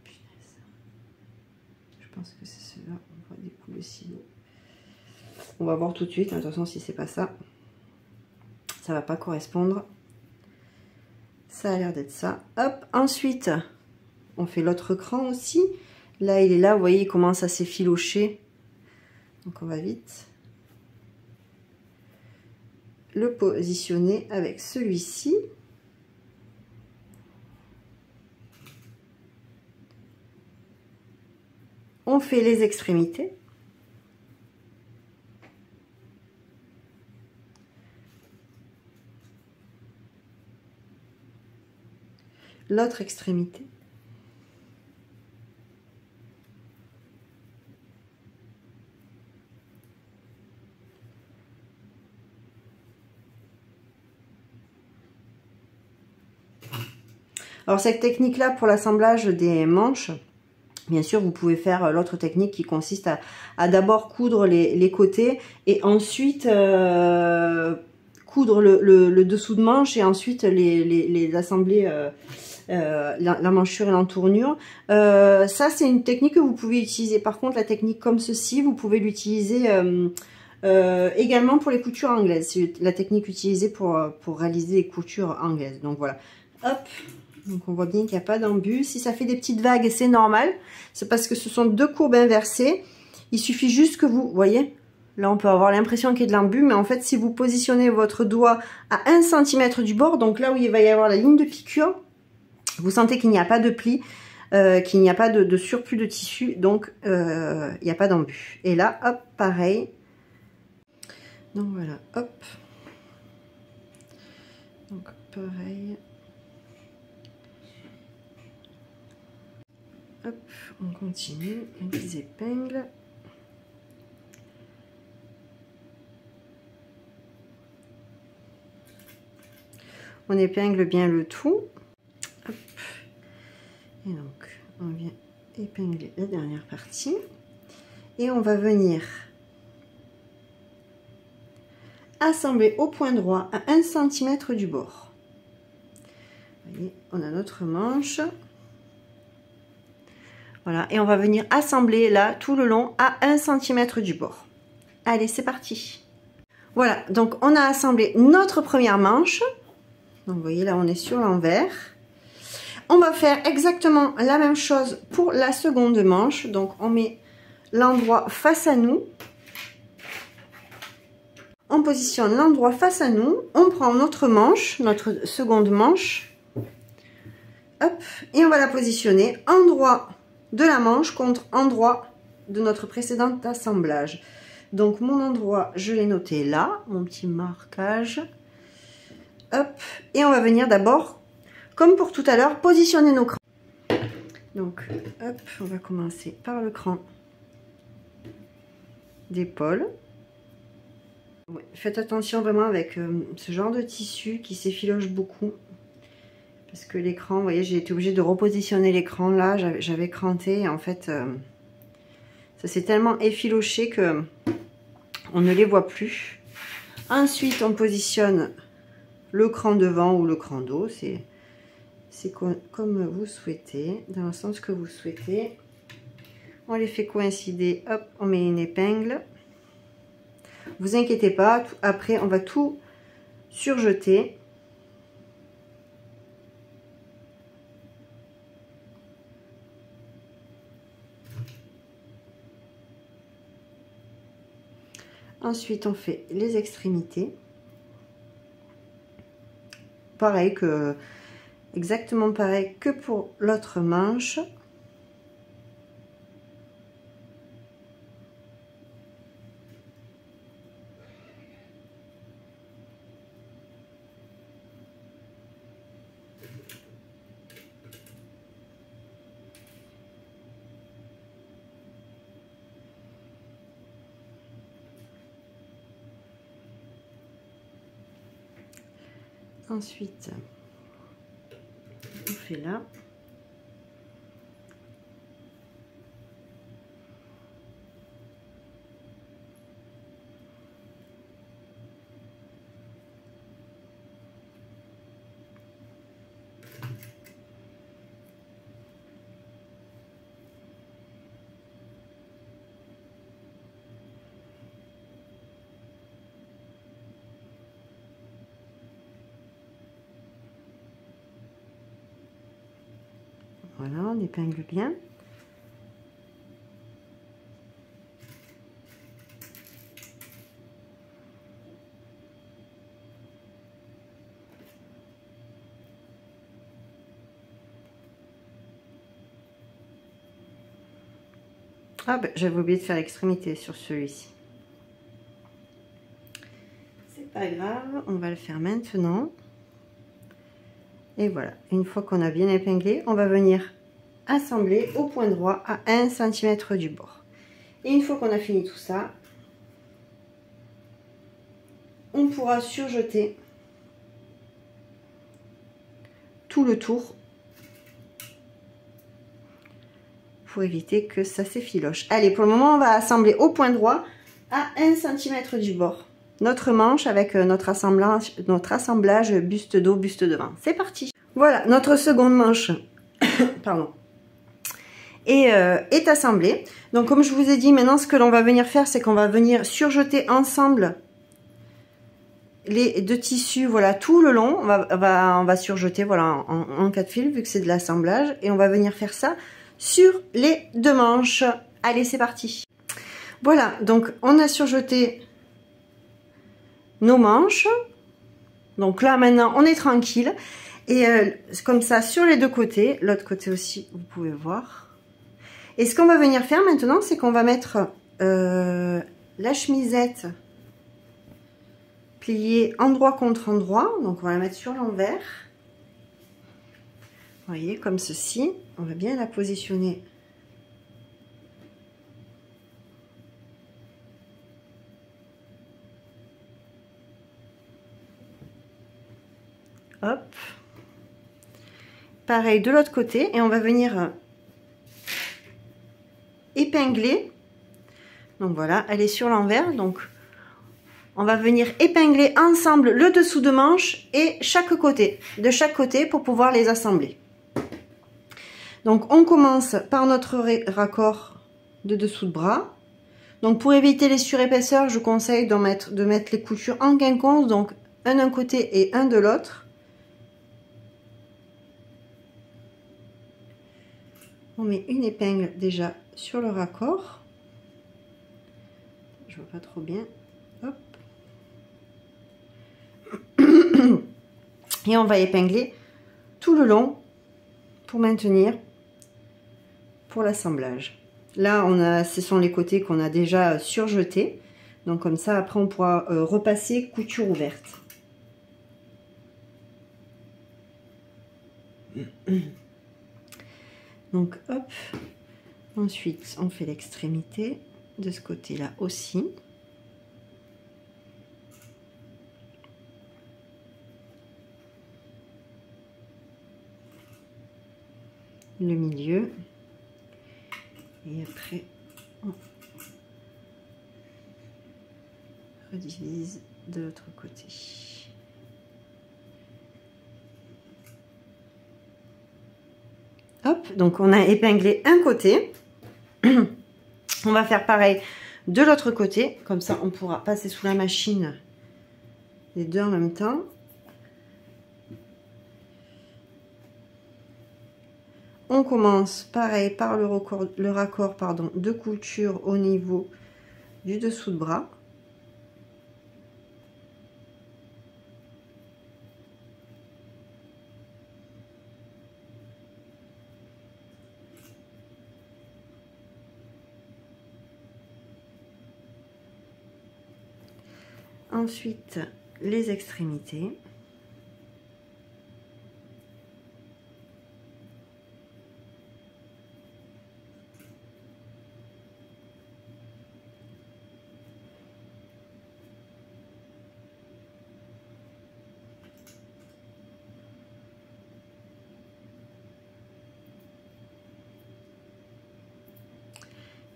punaise. Je pense que c'est cela, on voit des coups de stylo. On va voir tout de suite, de toute façon si c'est pas ça, ça va pas correspondre. Ça a l'air d'être ça. Hop, ensuite, on fait l'autre cran aussi. Là, il est là, vous voyez, il commence à s'effilocher. Donc on va vite le positionner avec celui-ci. On fait les extrémités. L'autre extrémité. Alors cette technique là pour l'assemblage des manches, bien sûr vous pouvez faire l'autre technique qui consiste à d'abord coudre les côtés et ensuite coudre le dessous de manche et ensuite les assembler la manchure et l'entournure. Ça c'est une technique que vous pouvez utiliser. Par contre la technique comme ceci vous pouvez l'utiliser également pour les coutures anglaises. C'est la technique utilisée pour réaliser les coutures anglaises. Donc voilà, hop, Donc on voit bien qu'il n'y a pas d'embut. Si ça fait des petites vagues, c'est normal. C'est parce que ce sont deux courbes inversées. Il suffit juste que vous voyez, là on peut avoir l'impression qu'il y a de l'embut, mais en fait si vous positionnez votre doigt à 1 cm du bord, donc là où il va y avoir la ligne de piqûre, vous sentez qu'il n'y a pas de pli, qu'il n'y a pas de surplus de tissu, donc il n'y a pas d'embut. Et là, hop, pareil. Donc voilà, hop. Donc pareil. Hop, on continue, les épingles. On épingle bien le tout. Hop. Et donc, on vient épingler la dernière partie. Et on va venir assembler au point droit à 1 cm du bord. Vous voyez, on a notre manche. Voilà, et on va venir assembler là tout le long à 1 cm du bord. Allez, c'est parti. Voilà, donc on a assemblé notre première manche. Donc vous voyez là on est sur l'envers. On va faire exactement la même chose pour la seconde manche. Donc on met l'endroit face à nous. On positionne l'endroit face à nous. On prend notre manche, notre seconde manche. Hop, et on va la positionner endroit de la manche contre endroit de notre précédent assemblage. Donc mon endroit, je l'ai noté là, mon petit marquage. Hop, et on va venir d'abord, comme pour tout à l'heure, positionner nos crans. Donc, hop, on va commencer par le cran d'épaule. Ouais, faites attention vraiment avec ce genre de tissu qui s'effiloche beaucoup. Parce que l'écran, vous voyez, j'ai été obligée de repositionner l'écran là, j'avais cranté et en fait, ça s'est tellement effiloché que on ne les voit plus. Ensuite, on positionne le cran devant ou le cran dos, c'est comme vous souhaitez, dans le sens que vous souhaitez. On les fait coïncider, hop, on met une épingle. Vous inquiétez pas, après on va tout surjeter. Ensuite, on fait les extrémités. Pareil que, exactement pareil que pour l'autre manche. Ensuite, on fait là. Voilà, on épingle bien. Ah ben, j'avais oublié de faire l'extrémité sur celui-ci. C'est pas grave, on va le faire maintenant. Et voilà, une fois qu'on a bien épinglé, on va venir assembler au point droit à 1 cm du bord. Et une fois qu'on a fini tout ça, on pourra surjeter tout le tour pour éviter que ça s'effiloche. Allez, pour le moment, on va assembler au point droit à 1 cm du bord notre manche avec notre assemblage buste dos, buste devant. C'est parti. Voilà, notre seconde manche pardon, est assemblée. Donc comme je vous ai dit, maintenant ce que l'on va venir faire, c'est qu'on va venir surjeter ensemble de tissu, voilà, tout le long. On va surjeter, voilà, en 4 fils, vu que c'est de l'assemblage. Et on va venir faire ça sur les 2 manches. Allez, c'est parti. Voilà, donc on a surjeté nos manches. Donc là, maintenant, on est tranquille. Et comme ça, sur les 2 côtés, l'autre côté aussi, vous pouvez voir. Et ce qu'on va venir faire maintenant, c'est qu'on va mettre la chemisette pliée endroit contre endroit. Donc on va la mettre sur l'envers. Vous voyez, comme ceci. On va bien la positionner. Hop. Pareil de l'autre côté. Et on va venir épingler. Donc voilà, elle est sur l'envers. Donc on va venir épingler ensemble le dessous de manche et chaque côté, de chaque côté pour pouvoir les assembler. Donc on commence par notre raccord de dessous de bras. Donc pour éviter les surépaisseurs, je conseille de mettre les coutures en quinconce, donc un d'un côté et un de l'autre. On met une épingle déjà sur le raccord. Je vois pas trop bien. Hop. Et on va épingler tout le long pour maintenir pour l'assemblage. Là, ce sont les côtés qu'on a déjà surjetés. Donc comme ça, après, on pourra repasser couture ouverte. Donc hop, ensuite on fait l'extrémité de ce côté là aussi. Le milieu et après on redivise de l'autre côté. Hop, donc on a épinglé un côté. On va faire pareil de l'autre côté. Comme ça, on pourra passer sous la machine les 2 en même temps. On commence pareil par le raccord de couture au niveau du dessous de bras. Ensuite, les extrémités.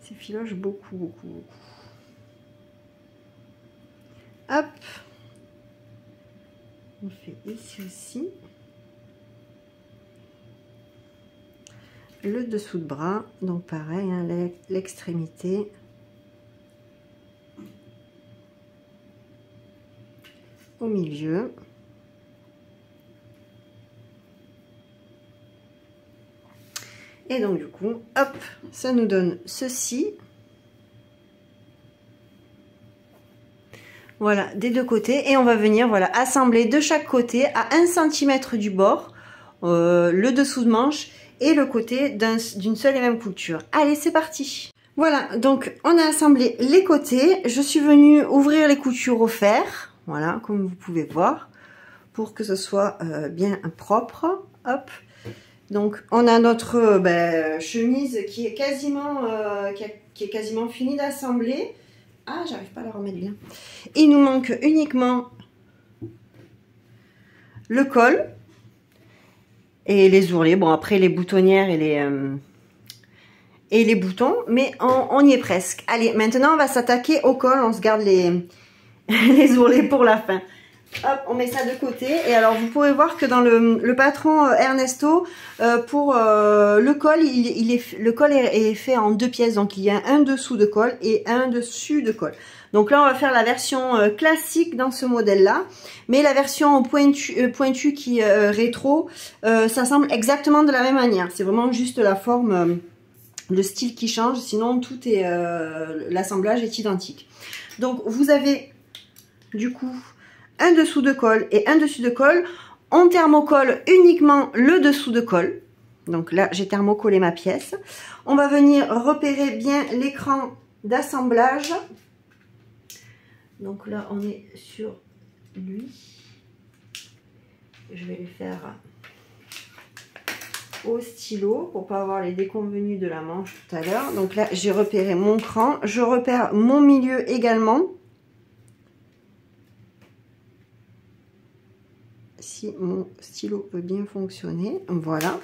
C'est filoche beaucoup. Hop, on fait ici aussi le dessous de bras, donc pareil, hein, l'extrémité. Au milieu. Et donc du coup, hop, ça nous donne ceci. Voilà, des 2 côtés. Et on va venir, voilà, assembler de chaque côté à 1 cm du bord, le dessous de manche et le côté d'une seule et même couture. Allez, c'est parti. Voilà, donc on a assemblé les côtés. Je suis venue ouvrir les coutures au fer, voilà, comme vous pouvez voir, pour que ce soit bien propre. Hop. Donc on a notre chemise qui est quasiment finie d'assembler. Ah, j'arrive pas à la remettre bien. Il nous manque uniquement le col et les ourlets. Bon, après les boutonnières et les boutons, mais on y est presque. Allez, maintenant on va s'attaquer au col. On se garde les ourlets pour la fin. Hop, on met ça de côté. Et alors, vous pourrez voir que dans le patron Ernesto, pour le col, le col est fait en 2 pièces. Donc, il y a un dessous de col et un dessus de col. Donc là, on va faire la version classique dans ce modèle-là. Mais la version pointue qui est rétro, ça semble exactement de la même manière. C'est vraiment juste la forme, le style qui change. Sinon, tout est l'assemblage est identique. Donc, vous avez du coup un dessous de col et un dessus de col. On thermocolle uniquement le dessous de col. Donc là, j'ai thermocollé ma pièce. On va venir repérer bien l'écran d'assemblage. Donc là, on est sur lui. Je vais le faire au stylo pour pas avoir les déconvenus de la manche tout à l'heure. Donc là, j'ai repéré mon cran. Je repère mon milieu également. Si mon stylo peut bien fonctionner, voilà.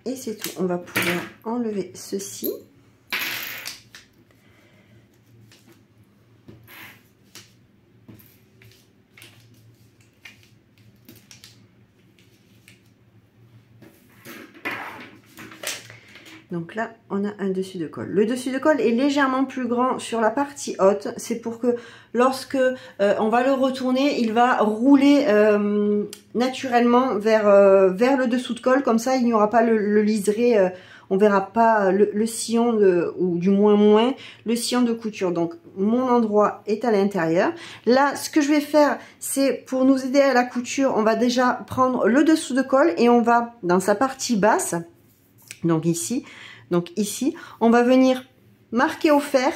Et c'est tout. On va pouvoir enlever ceci. Donc là, on a un dessus de col. Le dessus de col est légèrement plus grand sur la partie haute. C'est pour que lorsque on va le retourner, il va rouler naturellement vers le dessous de col. Comme ça, il n'y aura pas le liseré, on verra pas le sillon, ou du moins le sillon de couture. Donc, mon endroit est à l'intérieur. Là, ce que je vais faire, c'est pour nous aider à la couture, on va déjà prendre le dessous de col et on va, dans sa partie basse, donc ici, on va venir marquer au fer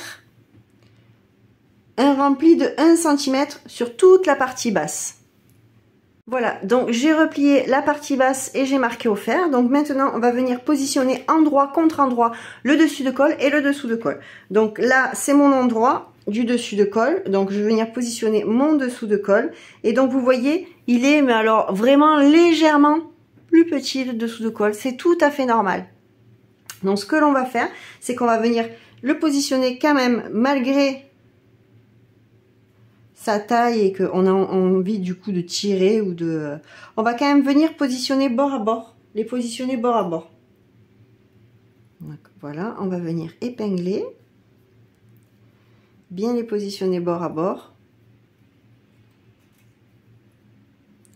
un rempli de 1 cm sur toute la partie basse. Voilà, donc j'ai replié la partie basse et j'ai marqué au fer. Donc maintenant, on va venir positionner endroit contre endroit le dessus de col et le dessous de col. Donc là, c'est mon endroit du dessus de col. Donc je vais venir positionner mon dessous de col. Et donc vous voyez, il est, mais alors vraiment légèrement plus petit le dessous de col. C'est tout à fait normal. Donc ce que l'on va faire, c'est qu'on va venir le positionner quand même malgré sa taille et qu'on a envie du coup de tirer ou de... On va quand même venir positionner bord à bord, les positionner bord à bord. Donc voilà, on va venir épingler, bien les positionner bord à bord.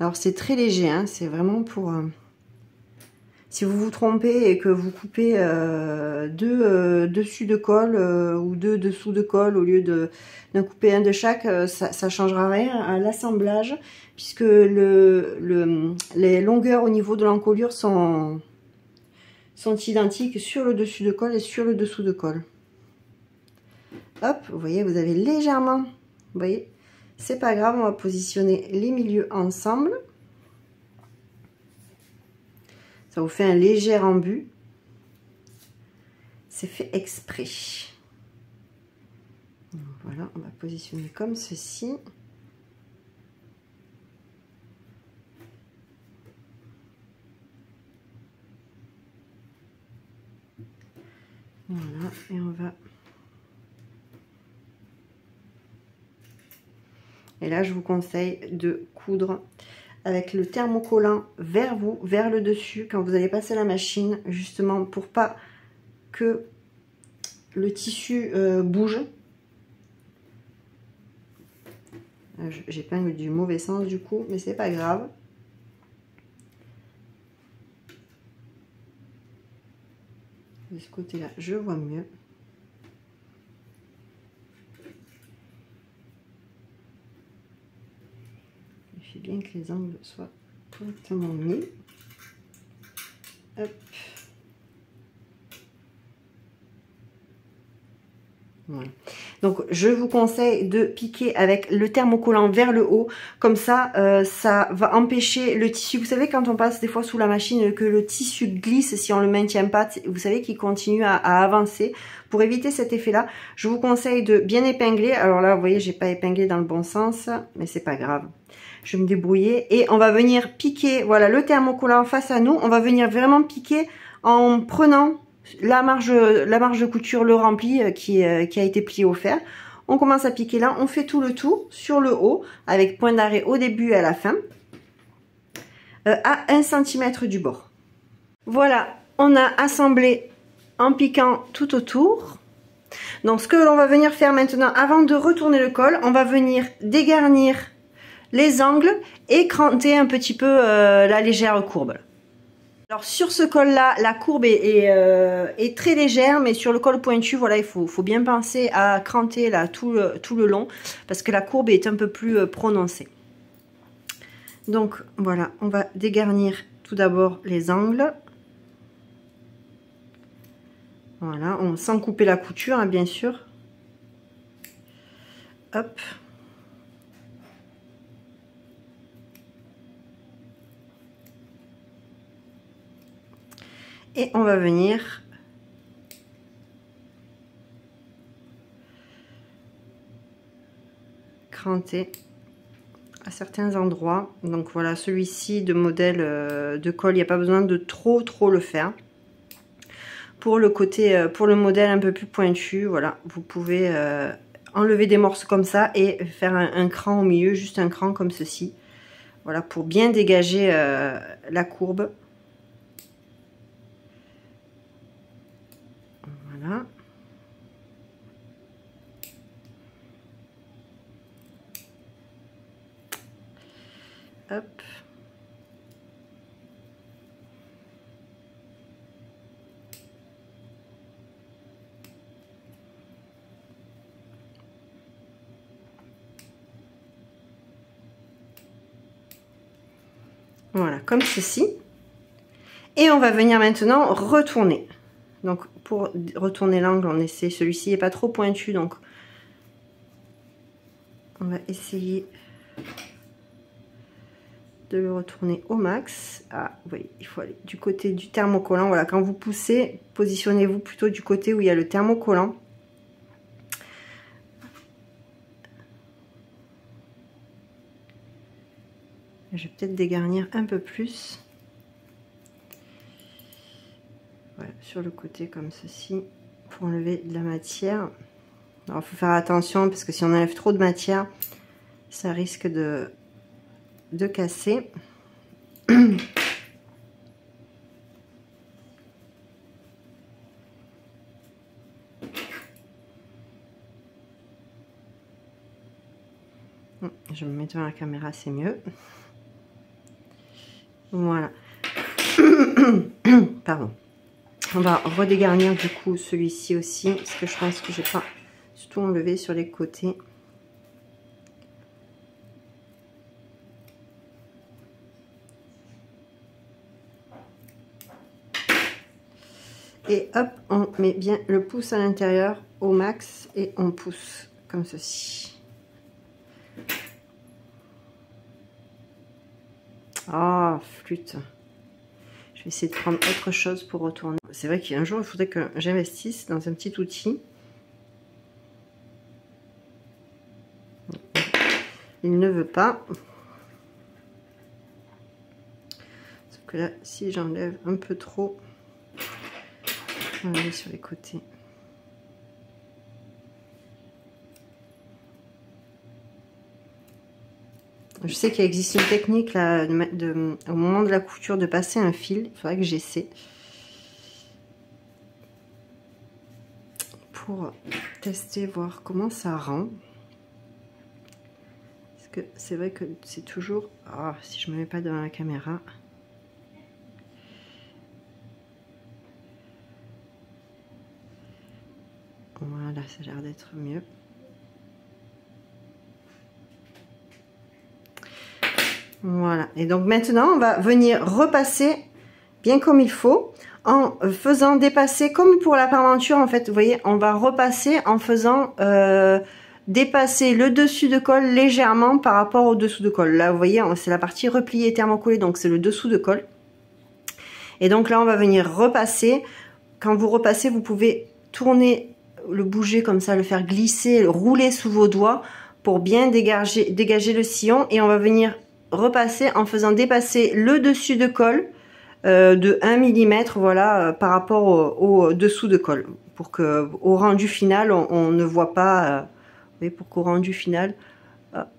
Alors c'est très léger, hein, c'est vraiment pour... Si vous vous trompez et que vous coupez deux dessus de col ou 2 dessous de col au lieu d'en couper un de chaque, ça changera rien à l'assemblage puisque les longueurs au niveau de l'encolure sont identiques sur le dessus de col et sur le dessous de col. Hop, vous voyez, vous avez légèrement, vous voyez, c'est pas grave, on va positionner les milieux ensemble. Ça vous fait un léger embut. C'est fait exprès. Voilà, on va positionner comme ceci. Voilà, et on va... Et là, je vous conseille de coudre avec le thermocollant vers vous, vers le dessus, quand vous allez passer la machine, justement pour pas que le tissu bouge. J'épingle du mauvais sens du coup, mais c'est pas grave. De ce côté-là, je vois mieux. Bien que les angles soient correctement mis. Hop. Voilà. Donc je vous conseille de piquer avec le thermocollant vers le haut, comme ça ça va empêcher le tissu. Vous savez, quand on passe des fois sous la machine, que le tissu glisse si on le maintient pas, vous savez qu'il continue à avancer. Pour éviter cet effet là, je vous conseille de bien épingler. Alors là, vous voyez, j'ai pas épinglé dans le bon sens, mais c'est pas grave. Je vais me débrouiller et on va venir piquer, voilà, le thermocollant face à nous. On va venir vraiment piquer en prenant la marge de couture, le rempli qui a été plié au fer. On commence à piquer là, on fait tout le tour sur le haut avec point d'arrêt au début et à la fin à 1 cm du bord. Voilà, on a assemblé en piquant tout autour. Donc ce que l'on va venir faire maintenant, avant de retourner le col, on va venir dégarnir les angles et cranter un petit peu la légère courbe. Alors sur ce col là, la courbe est très légère, mais sur le col pointu, voilà, il faut bien penser à cranter là tout le long, parce que la courbe est un peu plus prononcée. Donc voilà, on va dégarnir tout d'abord les angles. Voilà, sans couper la couture, hein, bien sûr. Hop. Et on va venir cranter à certains endroits. Donc voilà, celui-ci de modèle de col, il n'y a pas besoin de trop le faire. Pour le côté, pour le modèle un peu plus pointu, voilà, vous pouvez enlever des morceaux comme ça et faire un cran au milieu, juste un cran comme ceci. Voilà, pour bien dégager la courbe. Voilà. Hop. Voilà, comme ceci. Et on va venir maintenant retourner. Donc pour retourner l'angle, on essaie, celui-ci n'est pas trop pointu, donc on va essayer de le retourner au max. Ah, vous voyez, il faut aller du côté du thermocollant. Voilà, quand vous poussez, positionnez-vous plutôt du côté où il y a le thermocollant. Je vais peut-être dégarnir un peu plus. Voilà, sur le côté comme ceci, pour enlever de la matière. Alors il faut faire attention parce que si on enlève trop de matière, ça risque de casser. Je me mets devant la caméra, c'est mieux. Voilà. Pardon. On va redégarnir du coup celui-ci aussi, parce que je pense que j'ai pas tout enlevé sur les côtés. Et hop, on met bien le pouce à l'intérieur au max et on pousse comme ceci. Ah, flûte. Je vais essayer de prendre autre chose pour retourner. C'est vrai qu'un jour, il faudrait que j'investisse dans un petit outil. Il ne veut pas. Sauf que là, si j'enlève un peu trop, on va aller sur les côtés. Je sais qu'il existe une technique là, au moment de la couture de passer un fil. Il faudrait que j'essaie pour tester, voir comment ça rend. Parce que c'est vrai que c'est toujours... Ah, si je me mets pas devant la caméra. Voilà, ça a l'air d'être mieux. Voilà, et donc maintenant on va venir repasser bien comme il faut en faisant dépasser comme pour la parmenture. En fait, vous voyez, on va repasser en faisant dépasser le dessus de colle légèrement par rapport au dessous de colle. Là vous voyez, c'est la partie repliée thermocollée, donc c'est le dessous de colle. Et donc là on va venir repasser. Quand vous repassez, vous pouvez tourner, le bouger comme ça, le faire glisser, le rouler sous vos doigts pour bien dégager le sillon. Et on va venir repasser en faisant dépasser le dessus de colle de 1 mm, voilà, par rapport au dessous de colle, pour que au rendu final on ne voit pas voyez, pour qu'au rendu final,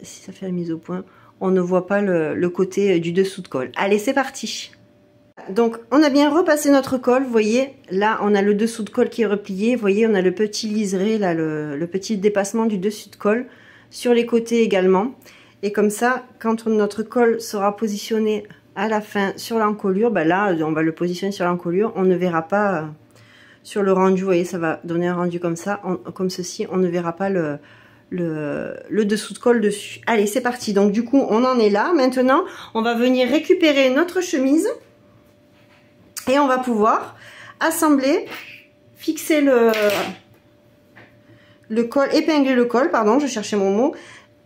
si ça fait la mise au point, on ne voit pas le côté du dessous de colle. Allez, c'est parti. Donc, on a bien repassé notre colle, vous voyez, là, on a le dessous de colle qui est replié, vous voyez, on a le petit liseré, là, le petit dépassement du dessus de colle, sur les côtés également. Et comme ça, quand notre colle sera positionné à la fin sur l'encolure, ben là, on va le positionner sur l'encolure, on ne verra pas sur le rendu, vous voyez, ça va donner un rendu comme ça, comme ceci, on ne verra pas le dessous de colle dessus. Allez, c'est parti. Donc, du coup, on en est là. Maintenant, on va venir récupérer notre chemise. Et on va pouvoir assembler, fixer le col, épingler le col, pardon, je cherchais mon mot,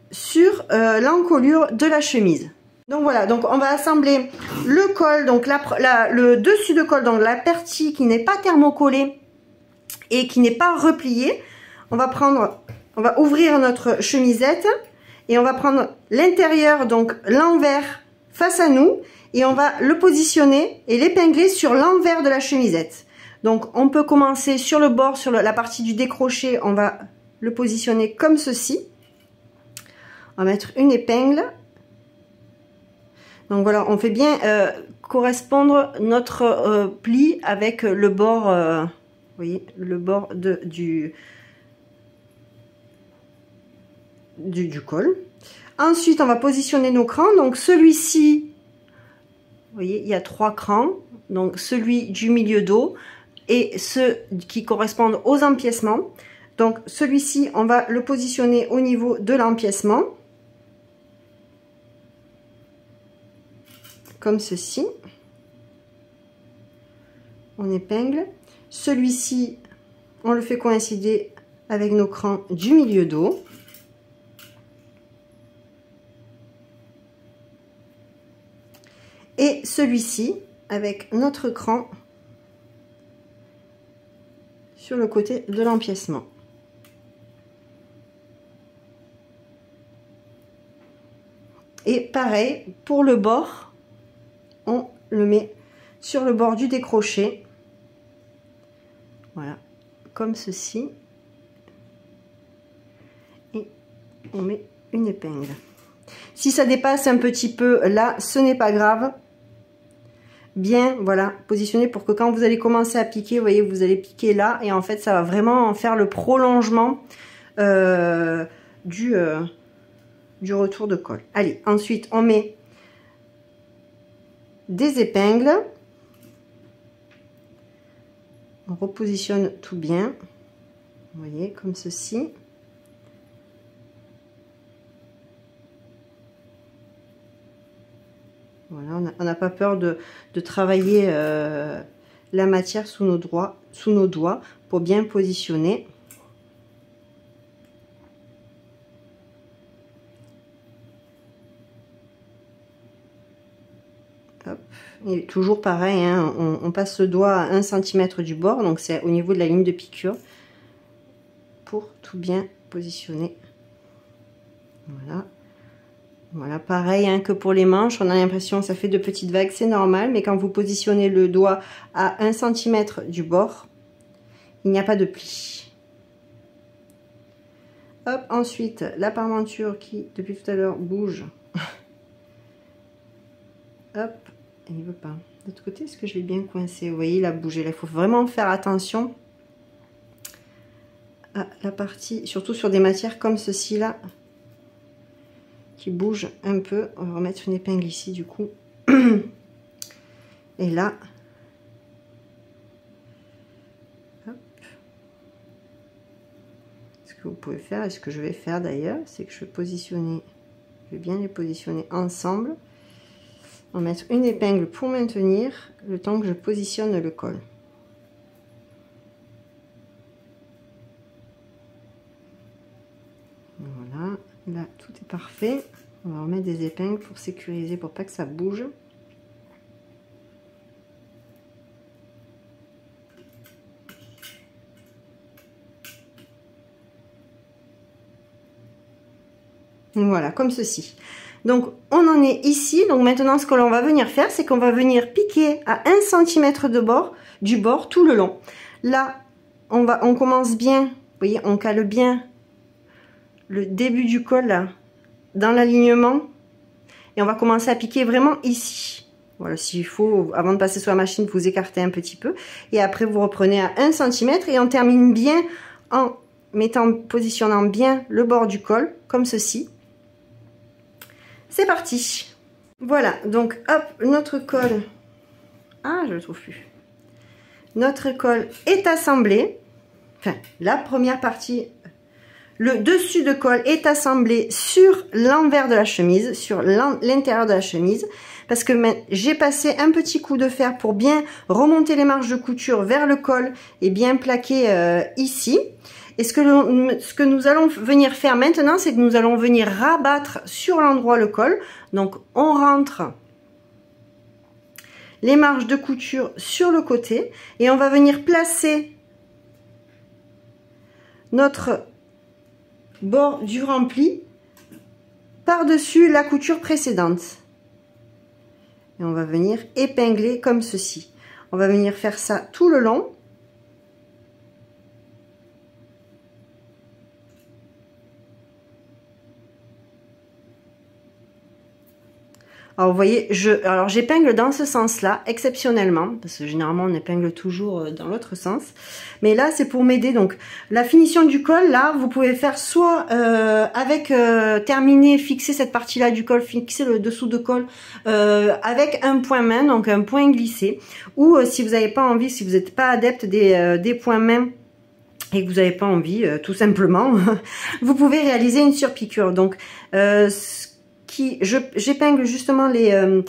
sur l'encolure de la chemise. Donc voilà, donc on va assembler le col, donc le dessus de col, donc la partie qui n'est pas thermocollée et qui n'est pas repliée. On va ouvrir notre chemisette et on va prendre l'intérieur, donc l'envers face à nous. Et on va le positionner et l'épingler sur l'envers de la chemisette. Donc on peut commencer sur le bord, sur la partie du décroché, on va le positionner comme ceci. On va mettre une épingle. Donc voilà, on fait bien correspondre notre pli avec le bord, vous voyez, le bord du col. Ensuite, on va positionner nos crans. Donc celui-ci, vous voyez, il y a 3 crans, donc celui du milieu dos et ceux qui correspondent aux empiècements. Donc celui-ci, on va le positionner au niveau de l'empiècement, comme ceci. On épingle. Celui-ci, on le fait coïncider avec nos crans du milieu dos. Et celui-ci avec notre cran sur le côté de l'empiècement. Et pareil pour le bord, on le met sur le bord du décroché. Voilà, comme ceci. Et on met une épingle. Si ça dépasse un petit peu là, ce n'est pas grave. Bien, voilà, positionner pour que quand vous allez commencer à piquer, vous voyez, vous allez piquer là et en fait ça va vraiment faire le prolongement du retour de colle. Allez, ensuite on met des épingles, on repositionne tout bien, vous voyez, comme ceci. Voilà, on n'a pas peur de travailler la matière sous nos doigts pour bien positionner. Hop. Et toujours pareil, hein, on passe le doigt à 1 cm du bord, donc c'est au niveau de la ligne de piqûre, pour tout bien positionner. Voilà. Voilà, pareil hein, que pour les manches, on a l'impression que ça fait de petites vagues, c'est normal, mais quand vous positionnez le doigt à 1 cm du bord, il n'y a pas de pli. Hop, ensuite, la parmenture qui, depuis tout à l'heure, bouge. Hop, il ne veut pas. De l'autre côté, est-ce que je l'ai bien coincé? Vous voyez, il a bougé. Là, il faut vraiment faire attention à la partie, surtout sur des matières comme ceci là, qui bouge un peu. On va remettre une épingle ici du coup. Et là, hop. Ce que vous pouvez faire, et ce que je vais faire d'ailleurs, c'est que je vais positionner, je vais bien les positionner ensemble. On va mettre une épingle pour maintenir le temps que je positionne le col. Voilà, là tout est parfait. On va remettre des épingles pour sécuriser, pour pas que ça bouge. Voilà, comme ceci. Donc on en est ici. Donc maintenant ce que l'on va venir faire, c'est qu'on va venir piquer à 1 cm du bord tout le long. Là on commence bien, vous voyez, on cale bien le début du col là, dans l'alignement. Et on va commencer à piquer vraiment ici. Voilà, s'il faut, avant de passer sur la machine, vous écartez un petit peu. Et après, vous reprenez à 1 cm et on termine bien en positionnant bien le bord du col, comme ceci. C'est parti. Voilà, donc hop, notre col. Ah, je le trouve plus. Notre col est assemblé. Enfin, la première partie, le dessus de col est assemblé sur l'envers de la chemise, sur l'intérieur de la chemise. Parce que j'ai passé un petit coup de fer pour bien remonter les marges de couture vers le col et bien plaquer ici. Et ce que nous allons venir faire maintenant, c'est que nous allons venir rabattre sur l'endroit le col. Donc on rentre les marges de couture sur le côté et on va venir placer notre bord du rempli par-dessus la couture précédente. Et on va venir épingler comme ceci. On va venir faire ça tout le long. Alors vous voyez, alors j'épingle dans ce sens-là, exceptionnellement, parce que généralement on épingle toujours dans l'autre sens. Mais là c'est pour m'aider. Donc la finition du col, là, vous pouvez faire soit avec terminer, fixer cette partie-là du col, fixer le dessous de col avec un point main, donc un point glissé. Ou si vous n'avez pas envie, si vous n'êtes pas adepte des points main, et que vous n'avez pas envie, tout simplement, vous pouvez réaliser une surpiqûre. Donc j'épingle justement dans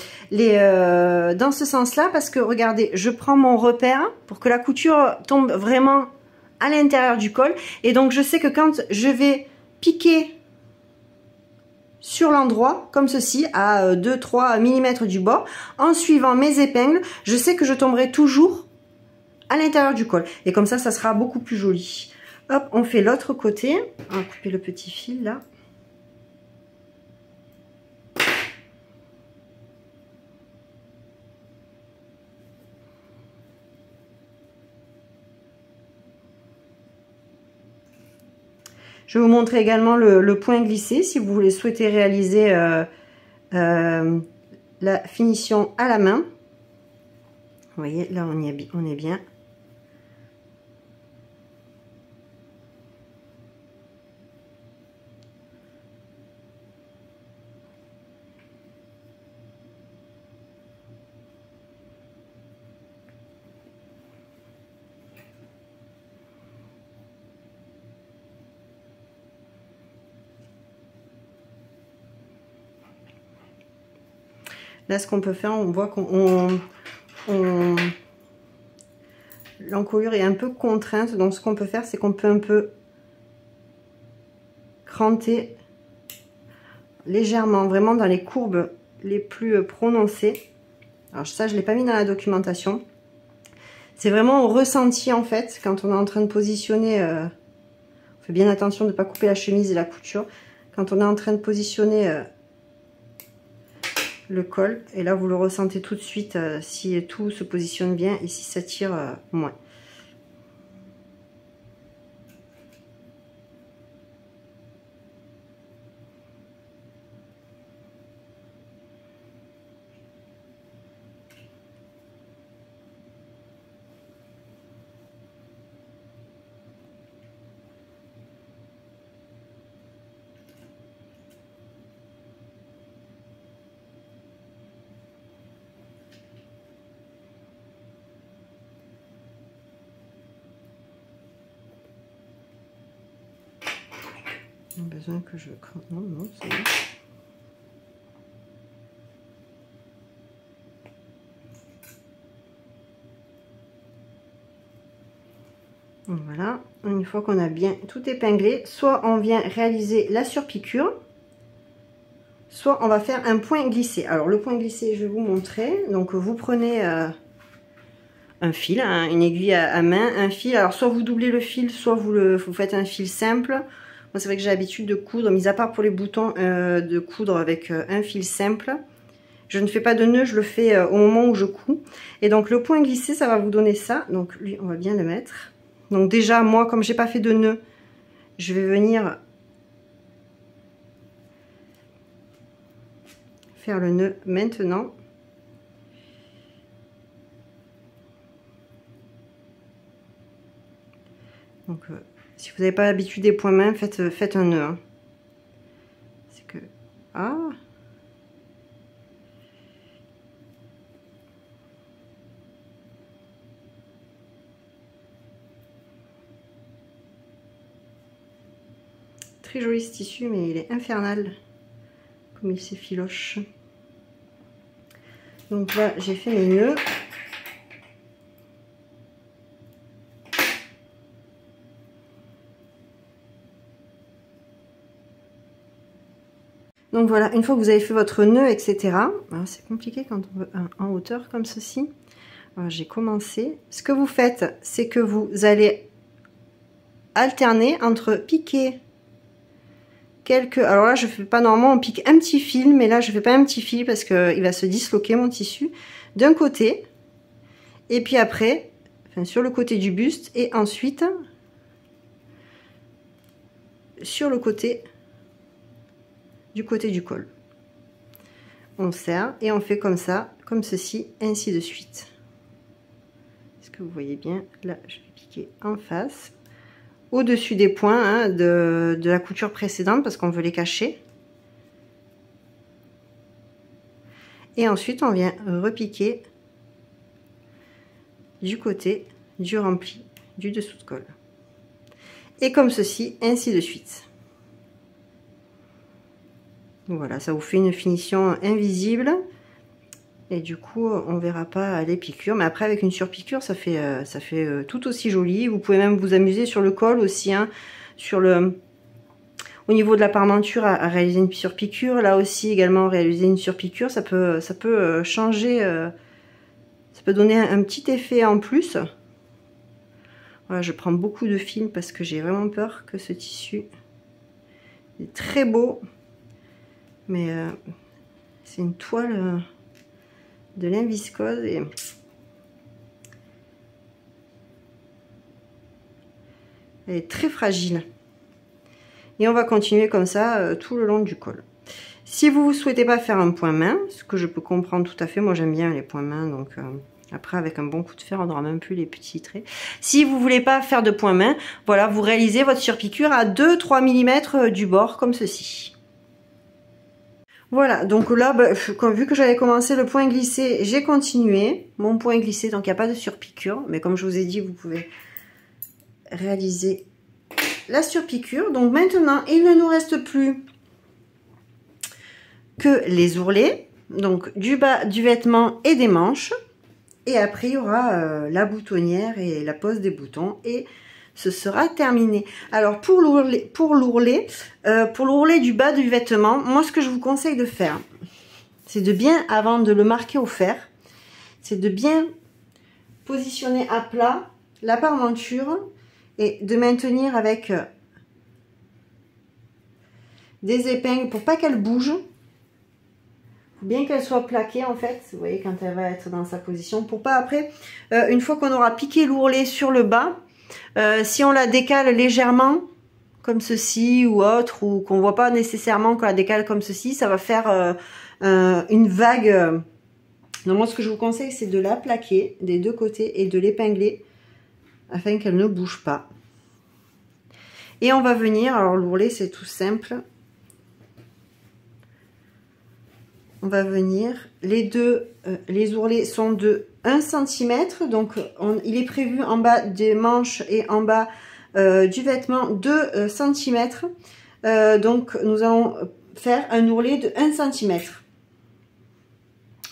ce sens-là parce que regardez, je prends mon repère pour que la couture tombe vraiment à l'intérieur du col et donc je sais que quand je vais piquer sur l'endroit comme ceci à 2-3 mm du bord en suivant mes épingles, je sais que je tomberai toujours à l'intérieur du col et comme ça sera beaucoup plus joli. Hop, on fait l'autre côté, on va couper le petit fil là. Je vais vous montrer également le point glissé si vous souhaitez réaliser la finition à la main. Vous voyez, là on est bien. Là, ce qu'on peut faire, on voit l'encolure est un peu contrainte. Donc, ce qu'on peut faire, c'est qu'on peut un peu cranter légèrement, vraiment dans les courbes les plus prononcées. Alors, ça, je ne l'ai pas mis dans la documentation. C'est vraiment au ressenti, en fait, quand on est en train de positionner. On fait bien attention de ne pas couper la chemise et la couture. Quand on est en train de positionner le col, et là vous le ressentez tout de suite si tout se positionne bien et si ça tire moins. Besoin que je crame. Non, c'est bon. Voilà, une fois qu'on a bien tout épinglé, soit on vient réaliser la surpiqûre, soit on va faire un point glissé. Alors le point glissé, je vais vous montrer. Donc vous prenez un fil, hein, une aiguille à main, un fil. Alors soit vous doublez le fil, soit vous faites un fil simple. Moi, c'est vrai que j'ai l'habitude de coudre, mis à part pour les boutons, de coudre avec un fil simple. Je ne fais pas de nœud, je le fais au moment où je couds. Et donc, le point glissé, ça va vous donner ça. Donc, lui, on va bien le mettre. Donc, déjà, moi, comme j'ai pas fait de nœud, je vais venir faire le nœud maintenant. Donc, si vous n'avez pas l'habitude des points main, faites un nœud. Hein. C'est que... Ah! Très joli ce tissu, mais il est infernal. Comme il s'effiloche. Donc là, j'ai fait mes nœuds. Donc voilà, une fois que vous avez fait votre nœud, etc. C'est compliqué quand on veut en hauteur comme ceci. J'ai commencé. Ce que vous faites, c'est que vous allez alterner entre piquer quelques... Alors là, je fais pas normalement, on pique un petit fil, mais là, je fais pas un petit fil parce qu'il va se disloquer mon tissu d'un côté. Et puis après, enfin, sur le côté du buste et ensuite sur le côté du col. On serre et on fait comme ça, comme ceci, ainsi de suite. Est-ce que vous voyez bien? Là, je vais piquer en face, au-dessus des points hein, de la couture précédente parce qu'on veut les cacher. Et ensuite, on vient repiquer du côté du rempli du dessous de col. Et comme ceci, ainsi de suite. Voilà, ça vous fait une finition invisible. Et du coup, on verra pas les piqûres. Mais après, avec une surpiqûre, ça fait tout aussi joli. Vous pouvez même vous amuser sur le col aussi. Hein, au niveau de la parmenture, à réaliser une surpiqûre. Là aussi, également, réaliser une surpiqûre. Ça peut changer. Ça peut donner un petit effet en plus. Voilà, je prends beaucoup de fil parce que j'ai vraiment peur que ce tissu est très beau. Mais c'est une toile de lin viscose et elle est très fragile. Et on va continuer comme ça tout le long du col. Si vous ne souhaitez pas faire un point main, ce que je peux comprendre tout à fait, moi j'aime bien les points main, donc après avec un bon coup de fer on n'aura même plus les petits traits. Si vous ne voulez pas faire de point main, voilà, vous réalisez votre surpiqûre à 2-3 mm du bord comme ceci. Voilà, donc là, vu que j'avais commencé le point glissé, j'ai continué mon point glissé, donc il n'y a pas de surpiqûre, mais comme je vous ai dit, vous pouvez réaliser la surpiqûre. Donc maintenant, il ne nous reste plus que les ourlets, donc du bas du vêtement et des manches, et après il y aura la boutonnière et la pose des boutons, et ce sera terminé. Alors pour l'ourlet du bas du vêtement, moi ce que je vous conseille de faire, c'est de bien, avant de le marquer au fer, c'est de bien positionner à plat la parmenture et de maintenir avec des épingles pour pas qu'elle bouge, bien qu'elle soit plaquée en fait, vous voyez, quand elle va être dans sa position, pour pas après, une fois qu'on aura piqué l'ourlet sur le bas, si on la décale légèrement comme ceci ou autre, ou qu'on voit pas nécessairement qu'on la décale comme ceci, ça va faire une vague. Donc moi ce que je vous conseille, c'est de la plaquer des deux côtés et de l'épingler afin qu'elle ne bouge pas. Et on va venir, alors l'ourlet c'est tout simple, on va venir, les ourlets sont de 1 cm, donc il est prévu en bas des manches et en bas du vêtement 2 cm. Donc nous allons faire un ourlet de 1 cm.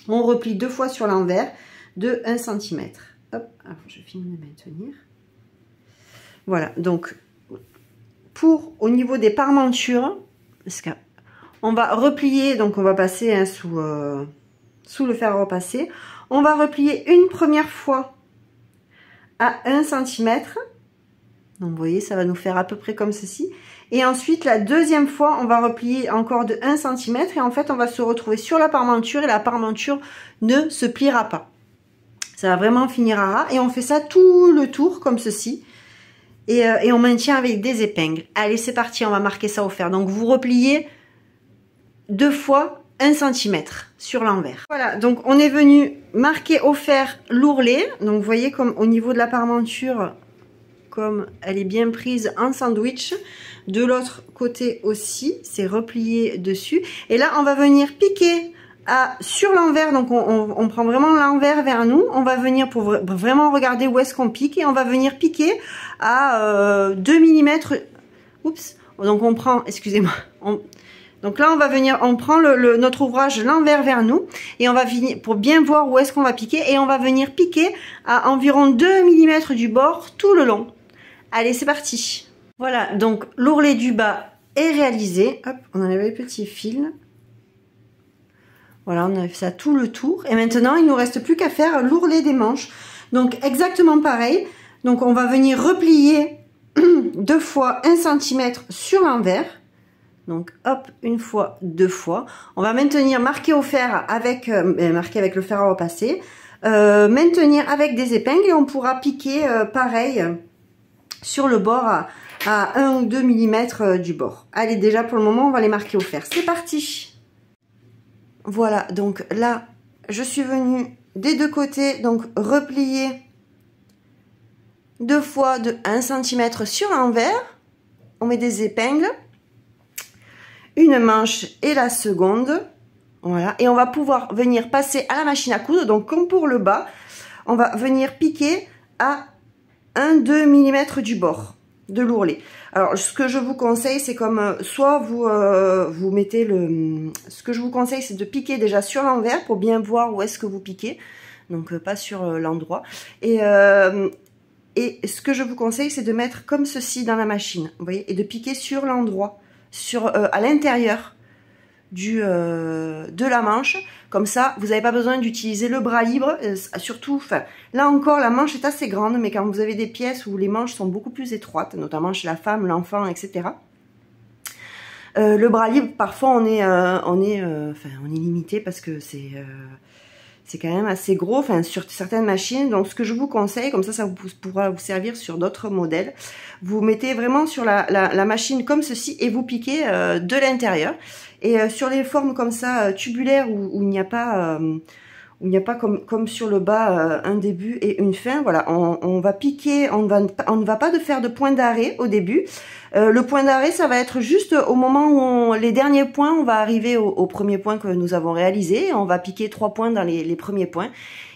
On replie 2 fois sur l'envers de 1 cm. Hop, alors je finis de maintenir. Voilà, donc au niveau des parmentures, parce que on va replier, donc on va passer hein, sous le fer à repasser. On va replier une première fois à 1 cm. Donc vous voyez, ça va nous faire à peu près comme ceci. Et ensuite, la deuxième fois, on va replier encore de 1 cm. Et en fait, on va se retrouver sur la parmenture et la parmenture ne se pliera pas. Ça va vraiment finir à ras. Et on fait ça tout le tour comme ceci. Et on maintient avec des épingles. Allez, c'est parti, on va marquer ça au fer. Donc vous repliez 2 fois 1 cm sur l'envers. Voilà, donc on est venu marquer au fer l'ourlet. Donc vous voyez comme au niveau de la parmenture, comme elle est bien prise en sandwich. De l'autre côté aussi, c'est replié dessus. Et là, on va venir piquer sur l'envers. Donc on prend vraiment l'envers vers nous. On va venir pour vraiment regarder où est-ce qu'on pique. Et on va venir piquer à 2 mm. Oups, donc on prend, excusez-moi. Donc là, on va venir, on prend notre ouvrage l'envers vers nous et on va venir pour bien voir où est-ce qu'on va piquer et on va venir piquer à environ 2 mm du bord tout le long. Allez, c'est parti. Voilà, donc l'ourlet du bas est réalisé. Hop, on enlève les petits fils. Voilà, on a fait ça tout le tour et maintenant, il nous reste plus qu'à faire l'ourlet des manches. Donc exactement pareil. Donc on va venir replier 2 fois 1 cm sur l'envers. Donc hop, une fois, 2 fois. On va maintenir marqué au fer avec marqué avec le fer à repasser. Maintenir avec des épingles et on pourra piquer pareil sur le bord à 1 ou 2 mm du bord. Allez, déjà pour le moment, on va les marquer au fer. C'est parti. Voilà, donc là, je suis venue des deux côtés, donc replier 2 fois de 1 cm sur l'envers. On met des épingles. Une manche et la seconde, voilà, et on va pouvoir venir passer à la machine à coudre. Donc comme pour le bas, on va venir piquer à 1-2 mm du bord de l'ourlet. Alors ce que je vous conseille, c'est comme soit vous mettez ce que je vous conseille, c'est de piquer déjà sur l'envers pour bien voir où est-ce que vous piquez, donc pas sur l'endroit. Et ce que je vous conseille, c'est de mettre comme ceci dans la machine, vous voyez, et de piquer sur l'endroit. À l'intérieur de la manche, comme ça vous n'avez pas besoin d'utiliser le bras libre, surtout, enfin là encore la manche est assez grande, mais quand vous avez des pièces où les manches sont beaucoup plus étroites, notamment chez la femme, l'enfant, etc. Le bras libre, parfois on est limité parce que c'est quand même assez gros, enfin sur certaines machines. Donc ce que je vous conseille, comme ça vous pourra vous servir sur d'autres modèles, vous mettez vraiment sur la machine comme ceci et vous piquez de l'intérieur. Et sur les formes comme ça tubulaires où il n'y a pas comme sur le bas un début et une fin, voilà, on va piquer, on ne va pas faire de point d'arrêt au début. Le point d'arrêt, ça va être juste au moment où les derniers points, on va arriver au premier point que nous avons réalisé. On va piquer 3 points dans les premiers points.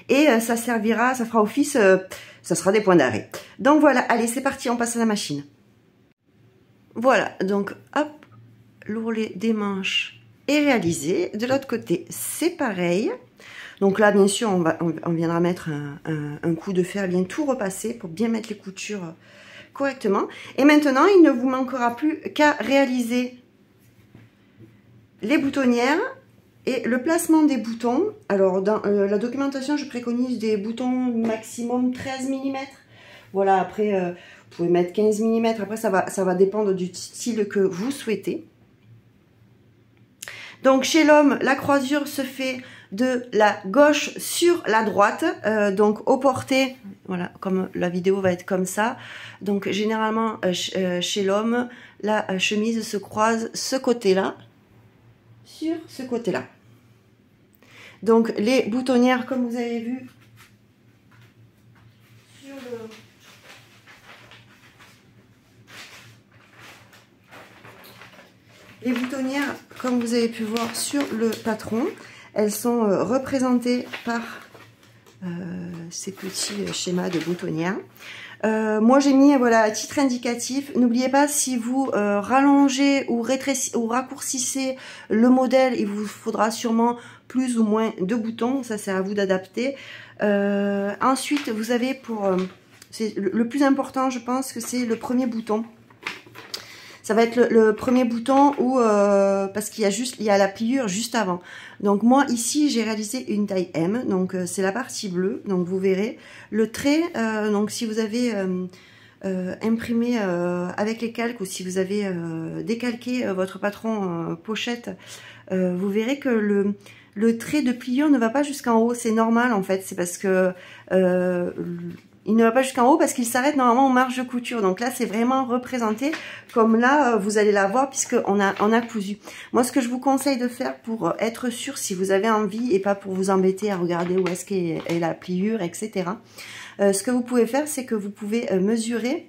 Et ça fera office, ça sera des points d'arrêt. Donc voilà, allez, c'est parti, on passe à la machine. Voilà, donc hop, l'ourlet des manches est réalisé. De l'autre côté, c'est pareil. Donc là, bien sûr, on viendra mettre un coup de fer, bien tout repasser pour bien mettre les coutures correctement. Et maintenant, il ne vous manquera plus qu'à réaliser les boutonnières et le placement des boutons. Alors, dans la documentation, je préconise des boutons maximum 13 mm. Voilà, après, vous pouvez mettre 15 mm. Après, ça va dépendre du style que vous souhaitez. Donc, chez l'homme, la croisure se fait de la gauche sur la droite, donc au porté, voilà, comme la vidéo va être comme ça. Donc généralement chez l'homme, la chemise se croise ce côté-là sur ce côté-là. Donc les boutonnières, comme vous avez vu sur les boutonnières, comme vous avez pu voir sur le patron, elles sont représentées par ces petits schémas de boutonnières. Moi j'ai mis, voilà, à titre indicatif, n'oubliez pas, si vous rallongez ou raccourcissez le modèle, il vous faudra sûrement plus ou moins de boutons, ça c'est à vous d'adapter. Ensuite vous avez le plus important, je pense que c'est le premier bouton. Ça va être le premier bouton où parce qu'il y a la pliure juste avant. Donc moi ici j'ai réalisé une taille M, donc c'est la partie bleue. Donc vous verrez le trait. Donc si vous avez imprimé avec les calques ou si vous avez décalqué votre patron pochette, vous verrez que le trait de pliure ne va pas jusqu'en haut. C'est normal en fait. C'est parce que il il ne va pas jusqu'en haut parce qu'il s'arrête normalement aux marges de couture. Donc là, c'est vraiment représenté comme là, vous allez la voir puisqu'on a cousu. Moi, ce que je vous conseille de faire pour être sûr, si vous avez envie et pas pour vous embêter à regarder où est-ce qu'est la pliure, etc. Ce que vous pouvez faire, c'est que vous pouvez mesurer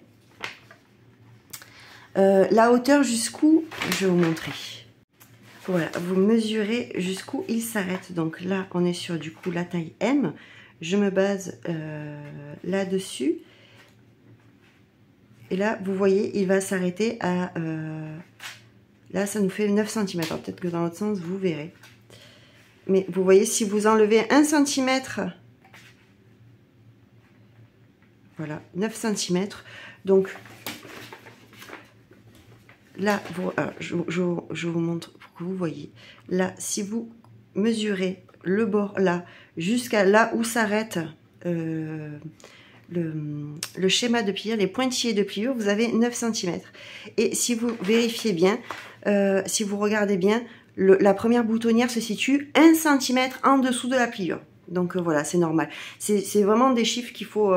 la hauteur jusqu'où, je vais vous montrer. Voilà, vous mesurez jusqu'où il s'arrête. Donc là, on est sur du coup la taille M. Je me base là-dessus. Et là, vous voyez, il va s'arrêter à... là, ça nous fait 9 cm. Peut-être que dans l'autre sens, vous verrez. Mais vous voyez, si vous enlevez 1 cm... Voilà, 9 cm. Donc, là, je vous montre pour que vous voyez. Là, si vous mesurez le bord là, jusqu'à là où s'arrête le schéma de pliure, les pointillés de pliure, vous avez 9 cm. Et si vous vérifiez bien, si vous regardez bien, la première boutonnière se situe 1 cm en dessous de la pliure. Donc voilà, c'est normal. C'est vraiment des chiffres qu'il faut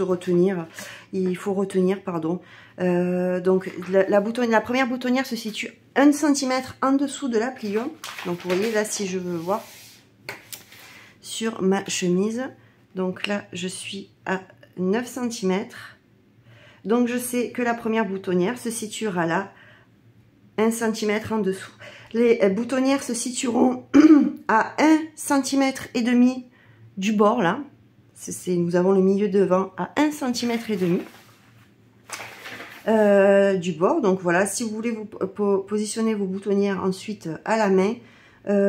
retenir. Pardon. Donc la première boutonnière se situe 1 cm en dessous de la pliure. Donc vous voyez là, si je veux voir sur ma chemise, donc là je suis à 9 cm. Donc je sais que la première boutonnière se situera là, 1 cm en dessous. Les boutonnières se situeront à 1 cm et demi du bord là. Nous avons le milieu devant à 1 cm et demi du bord. Donc voilà, si vous voulez vous positionner vos boutonnières ensuite à la main,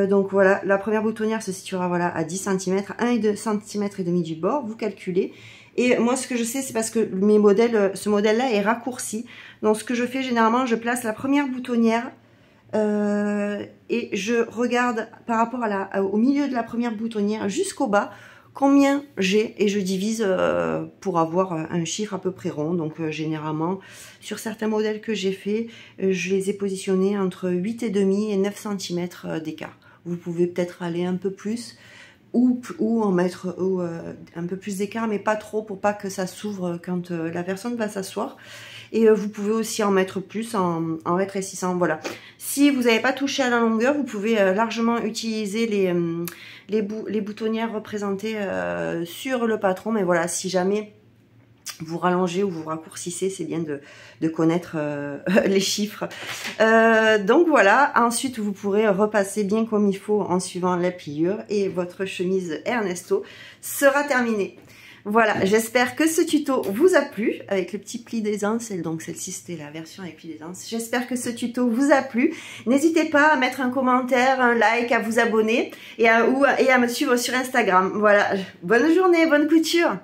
donc voilà, la première boutonnière se situera voilà à 10 cm, 1 cm et demi du bord, vous calculez. Et moi, ce que je sais, c'est parce que ce modèle-là est raccourci. Donc ce que je fais généralement, je place la première boutonnière et je regarde par rapport au milieu de la première boutonnière jusqu'au bas combien j'ai et je divise pour avoir un chiffre à peu près rond. Donc généralement sur certains modèles que j'ai fait, je les ai positionnés entre 8,5 et 9 cm d'écart. Vous pouvez peut-être aller un peu plus ou en mettre un peu plus d'écart, mais pas trop pour pas que ça s'ouvre quand la personne va s'asseoir. Et vous pouvez aussi en mettre plus en rétrécissant. Voilà. Si vous n'avez pas touché à la longueur, vous pouvez largement utiliser les boutonnières représentées sur le patron. Mais voilà, si jamais vous rallongez ou vous raccourcissez, c'est bien de connaître les chiffres. Donc voilà, ensuite vous pourrez repasser bien comme il faut en suivant la pliure et votre chemise Ernesto sera terminée. Voilà, j'espère que ce tuto vous a plu avec le petit pli d'aisance. Donc celle-ci c'était la version avec pli d'aisance. J'espère que ce tuto vous a plu. N'hésitez pas à mettre un commentaire, un like, à vous abonner et à me suivre sur Instagram. Voilà, bonne journée, bonne couture.